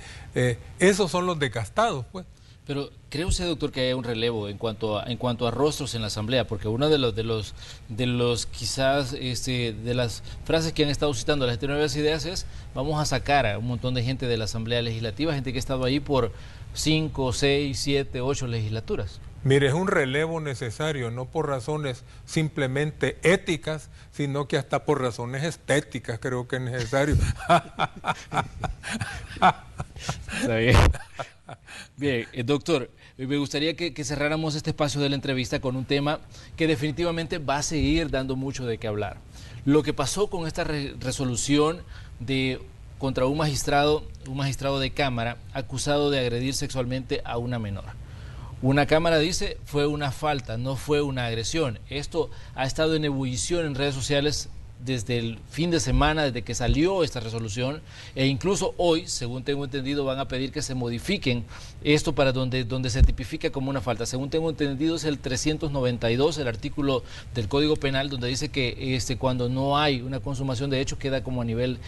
Speaker 4: esos son los desgastados, pues.
Speaker 2: Pero ¿cree usted, doctor, que haya un relevo en cuanto a rostros en la Asamblea? Porque una de los quizás de las frases que han estado citando las nuevas ideas es: vamos a sacar a un montón de gente de la Asamblea Legislativa, gente que ha estado ahí por 5, 6, 7, 8 legislaturas.
Speaker 4: Mire, es un relevo necesario, no por razones simplemente éticas, sino que hasta por razones estéticas creo que es necesario.
Speaker 2: Está bien. Bien, doctor, me gustaría que cerráramos este espacio de la entrevista con un tema que definitivamente va a seguir dando mucho de qué hablar. Lo que pasó con esta resolución contra un magistrado de Cámara acusado de agredir sexualmente a una menor. Una Cámara dice fue una falta, no fue una agresión. Esto ha estado en ebullición en redes sociales desde el fin de semana, desde que salió esta resolución, e incluso hoy, según tengo entendido, van a pedir que se modifiquen esto para donde se tipifica como una falta. Según tengo entendido, es el 392, el artículo del Código Penal, donde dice que cuando no hay una consumación de hecho queda como a nivel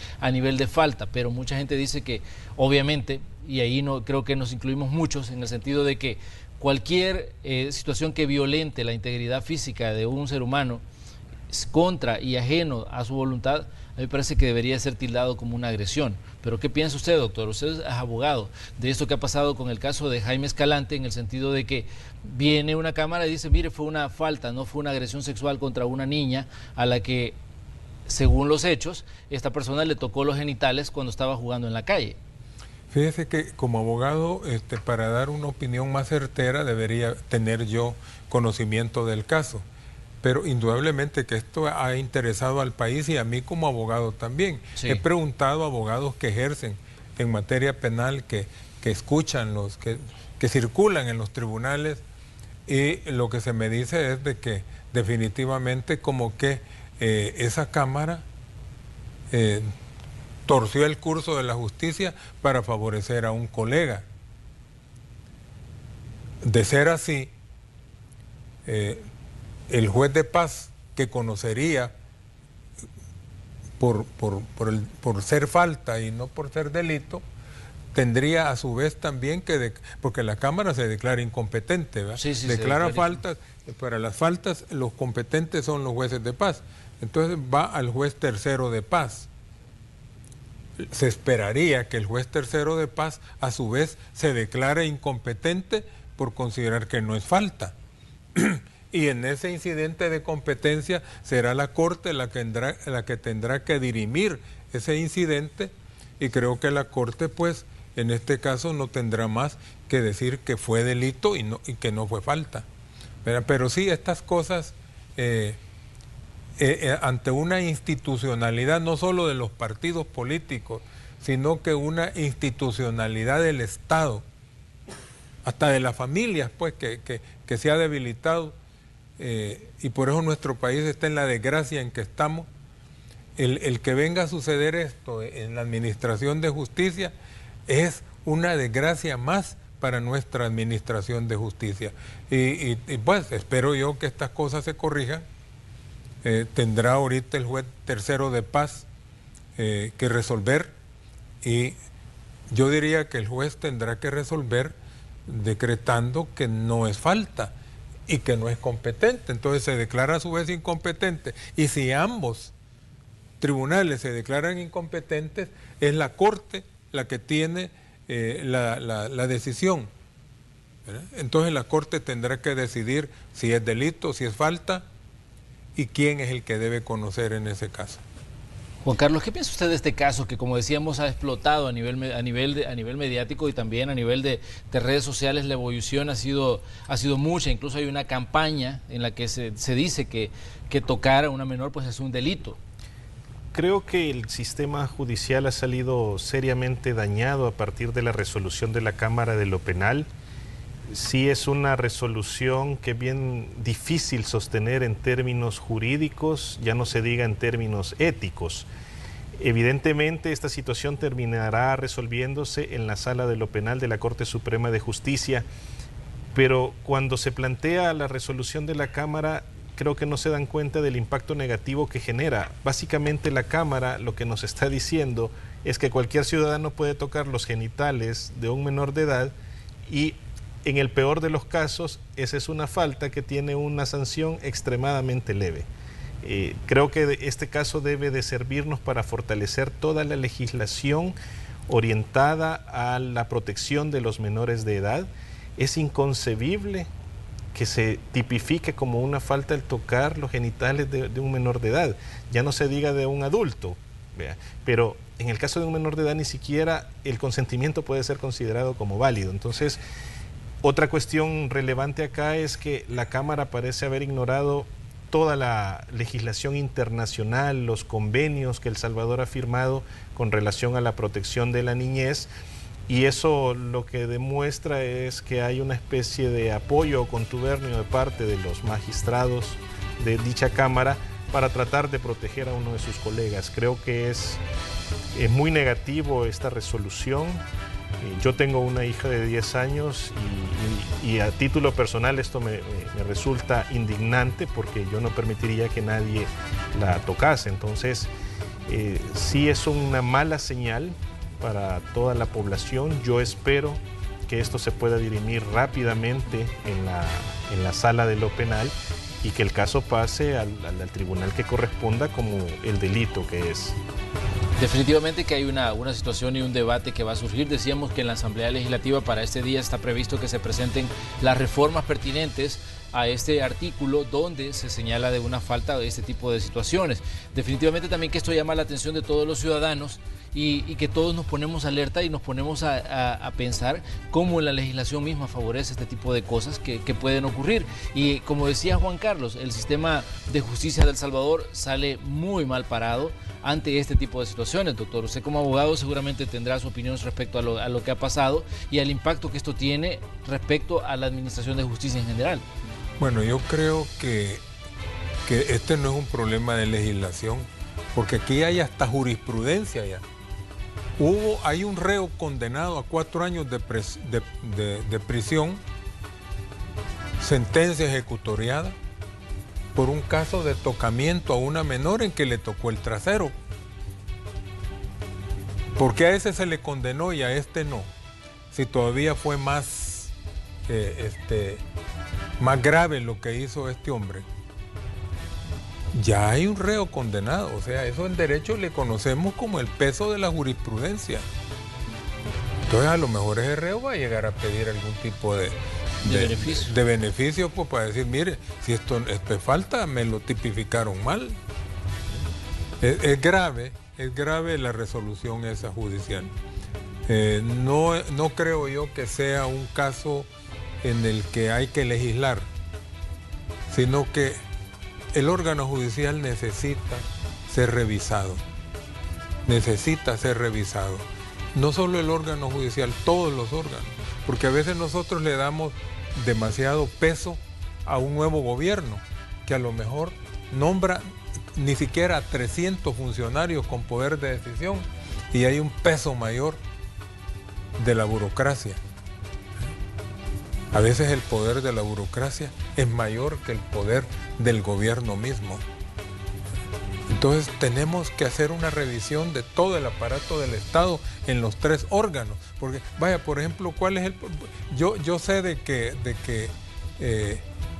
Speaker 2: de falta, pero mucha gente dice que, obviamente, y ahí no creo que nos incluimos muchos, en el sentido de que cualquier situación que violente la integridad física de un ser humano contra y ajeno a su voluntad, a mí me parece que debería ser tildado como una agresión. Pero ¿qué piensa usted, doctor? Usted es abogado de esto que ha pasado con el caso de Jaime Escalante, en el sentido de que viene una Cámara y dice, mire, fue una falta, no fue una agresión sexual contra una niña a la que, según los hechos, esta persona le tocó los genitales cuando estaba jugando en la calle.
Speaker 4: Fíjese que como abogado, para dar una opinión más certera, debería tener yo conocimiento del caso. Pero indudablemente que esto ha interesado al país y a mí como abogado también. Sí. He preguntado a abogados que ejercen en materia penal, que escuchan, que circulan en los tribunales, y lo que se me dice es de que definitivamente como que esa Cámara torció el curso de la justicia para favorecer a un colega. De ser así, el juez de paz, que conocería por ser falta y no por ser delito, tendría a su vez también porque la Cámara se declara incompetente, ¿verdad? Sí, declara faltas. Para las faltas los competentes son los jueces de paz. Entonces va al juez tercero de paz. Se esperaría que el juez tercero de paz a su vez se declare incompetente por considerar que no es falta. Y en ese incidente de competencia será la Corte la que tendrá que dirimir ese incidente, y creo que la Corte, pues, en este caso no tendrá más que decir que fue delito y que no fue falta. Pero sí, estas cosas, ante una institucionalidad no solo de los partidos políticos, sino que una institucionalidad del Estado, hasta de las familias, pues, que se ha debilitado, y por eso nuestro país está en la desgracia en que estamos. El que venga a suceder esto en la administración de justicia es una desgracia más para nuestra administración de justicia. Y pues espero yo que estas cosas se corrijan. Tendrá ahorita el juez tercero de paz que resolver, y yo diría que el juez tendrá que resolver decretando que no es falta y que no es competente. Entonces se declara a su vez incompetente, y si ambos tribunales se declaran incompetentes, es la Corte la que tiene la decisión, ¿verdad? Entonces la Corte tendrá que decidir si es delito, si es falta, y quién es el que debe conocer en ese caso.
Speaker 2: Juan Carlos, ¿qué piensa usted de este caso que, como decíamos, ha explotado a nivel mediático y también a nivel de redes sociales? La evolución ha sido mucha, incluso hay una campaña en la que se dice que tocar a una menor pues es un delito.
Speaker 5: Creo que el sistema judicial ha salido seriamente dañado a partir de la resolución de la Cámara de lo Penal. Sí, es una resolución que es bien difícil sostener en términos jurídicos, ya no se diga en términos éticos. Evidentemente, esta situación terminará resolviéndose en la Sala de lo Penal de la Corte Suprema de Justicia, pero cuando se plantea la resolución de la Cámara, creo que no se dan cuenta del impacto negativo que genera. Básicamente, la Cámara lo que nos está diciendo es que cualquier ciudadano puede tocar los genitales de un menor de edad y, en el peor de los casos, esa es una falta que tiene una sanción extremadamente leve. Creo que este caso debe de servirnos para fortalecer toda la legislación orientada a la protección de los menores de edad. Es inconcebible que se tipifique como una falta el tocar los genitales de un menor de edad. Ya no se diga de un adulto, ¿vea? Pero en el caso de un menor de edad ni siquiera el consentimiento puede ser considerado como válido. Entonces, otra cuestión relevante acá es que la Cámara parece haber ignorado toda la legislación internacional, los convenios que El Salvador ha firmado con relación a la protección de la niñez, y eso lo que demuestra es que hay una especie de apoyo o contubernio de parte de los magistrados de dicha Cámara para tratar de proteger a uno de sus colegas. Creo que es muy negativo esta resolución. Yo tengo una hija de 10 años y a título personal esto me resulta indignante porque yo no permitiría que nadie la tocase. Entonces, sí es una mala señal para toda la población. Yo espero que esto se pueda dirimir rápidamente en la Sala de lo Penal y que el caso pase al tribunal que corresponda como el delito que es.
Speaker 2: Definitivamente que hay una situación y un debate que va a surgir. Decíamos que en la Asamblea Legislativa para este día está previsto que se presenten las reformas pertinentes a este artículo donde se señala de una falta de este tipo de situaciones. Definitivamente también que esto llama la atención de todos los ciudadanos y que todos nos ponemos alerta y nos ponemos a pensar cómo la legislación misma favorece este tipo de cosas que pueden ocurrir. Y como decía Juan Carlos, el sistema de justicia de El Salvador sale muy mal parado ante este tipo de situaciones, doctor. Usted como abogado seguramente tendrá su opinión respecto a lo que ha pasado y al impacto que esto tiene respecto a la administración de justicia en general.
Speaker 4: Bueno, yo creo que este no es un problema de legislación, porque aquí hay hasta jurisprudencia ya. Hay un reo condenado a 4 años de prisión, sentencia ejecutoriada, por un caso de tocamiento a una menor en que le tocó el trasero. ¿Por qué a ese se le condenó y a este no? Si todavía fue más grave lo que hizo este hombre. Ya hay un reo condenado, o sea, eso en derecho le conocemos como el peso de la jurisprudencia. Entonces a lo mejor ese reo va a llegar a pedir algún tipo de beneficio, pues, para decir, mire, si esto es falta, me lo tipificaron mal. Es grave la resolución esa judicial. No creo yo que sea un caso en el que hay que legislar, sino que el órgano judicial necesita ser revisado. No solo el órgano judicial, todos los órganos, porque a veces nosotros le damos demasiado peso a un nuevo gobierno que a lo mejor nombra ni siquiera 300 funcionarios con poder de decisión y hay un peso mayor de la burocracia. A veces el poder de la burocracia es mayor que el poder del gobierno mismo. Entonces tenemos que hacer una revisión de todo el aparato del Estado en los 3 órganos. Porque, vaya, por ejemplo, ¿cuál es el...? Yo sé de que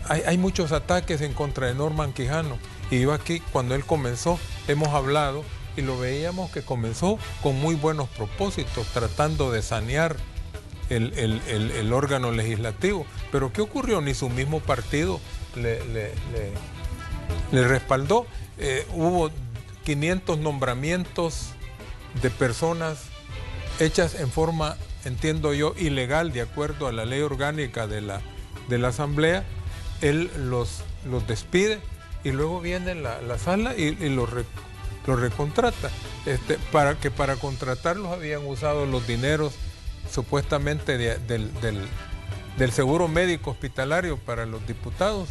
Speaker 4: hay muchos ataques en contra de Norman Quijano. Y yo aquí, cuando él comenzó, hemos hablado y lo veíamos que comenzó con muy buenos propósitos, tratando de sanear el órgano legislativo. Pero ¿qué ocurrió? Ni su mismo partido le respaldó. Hubo 500 nombramientos de personas hechas en forma, entiendo yo, ilegal, de acuerdo a la ley orgánica de la Asamblea. Él los despide y luego viene la sala y los recontrata. Para contratarlos habían usado los dineros supuestamente del seguro médico hospitalario para los diputados.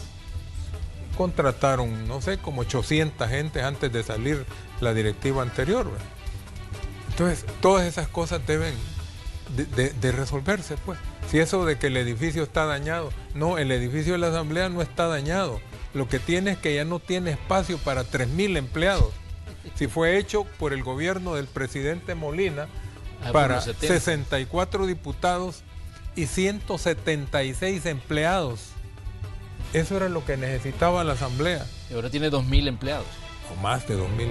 Speaker 4: Contrataron, no sé, como 800 gentes antes de salir la directiva anterior, ¿verdad? Entonces, todas esas cosas deben de resolverse, pues. Si eso de que el edificio está dañado, no, el edificio de la Asamblea no está dañado. Lo que tiene es que ya no tiene espacio para 3.000 empleados. Si fue hecho por el gobierno del presidente Molina para 64 diputados y 176 empleados. Eso era lo que necesitaba la Asamblea.
Speaker 2: Y ahora tiene 2.000 empleados.
Speaker 4: O más de 2.000.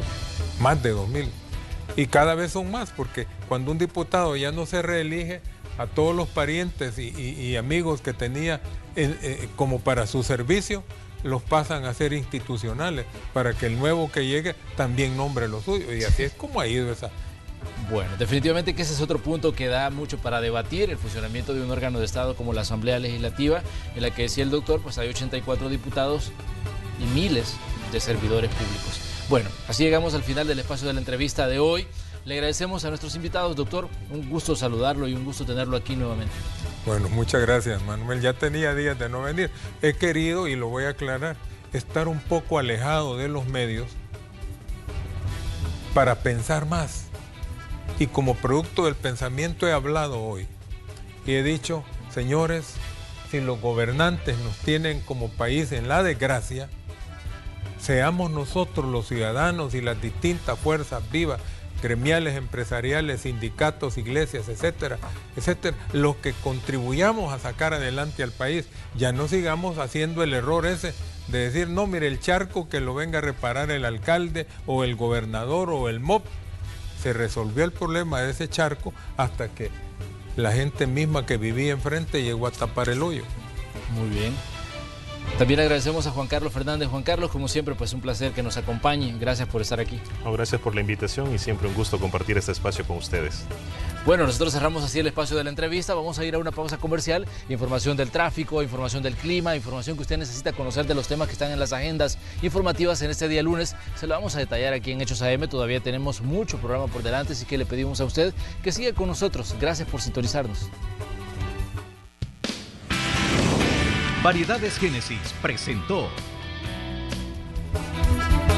Speaker 4: Más de 2.000. Y cada vez son más, porque cuando un diputado ya no se reelige, a todos los parientes y amigos que tenía como para su servicio, los pasan a ser institucionales, para que el nuevo que llegue también nombre lo suyo. Y así es como ha ido esa.
Speaker 2: Bueno, definitivamente que ese es otro punto que da mucho para debatir, el funcionamiento de un órgano de Estado como la Asamblea Legislativa, en la que decía el doctor, pues hay 84 diputados y miles de servidores públicos. Bueno, así llegamos al final del espacio de la entrevista de hoy. Le agradecemos a nuestros invitados, doctor. Un gusto saludarlo y un gusto tenerlo aquí nuevamente.
Speaker 4: Bueno, muchas gracias, Manuel. Ya tenía días de no venir. He querido, y lo voy a aclarar, estar un poco alejado de los medios para pensar más. Y como producto del pensamiento he hablado hoy. Y he dicho, señores, si los gobernantes nos tienen como país en la desgracia, seamos nosotros los ciudadanos y las distintas fuerzas vivas, gremiales, empresariales, sindicatos, iglesias, etcétera, etcétera, los que contribuyamos a sacar adelante al país. Ya no sigamos haciendo el error ese de decir, no, mire, el charco que lo venga a reparar el alcalde o el gobernador o el MOP. Se resolvió el problema de ese charco hasta que la gente misma que vivía enfrente llegó a tapar el hoyo.
Speaker 2: Muy bien. También agradecemos a Juan Carlos Fernández. Juan Carlos, como siempre, pues un placer que nos acompañe. Gracias por estar aquí.
Speaker 5: Gracias por la invitación y siempre un gusto compartir este espacio con ustedes.
Speaker 2: Bueno, nosotros cerramos así el espacio de la entrevista. Vamos a ir a una pausa comercial. Información del tráfico, información del clima, información que usted necesita conocer de los temas que están en las agendas informativas en este día lunes. Se lo vamos a detallar aquí en Hechos AM. Todavía tenemos mucho programa por delante, así que le pedimos a usted que siga con nosotros. Gracias por sintonizarnos.
Speaker 1: Variedades Génesis presentó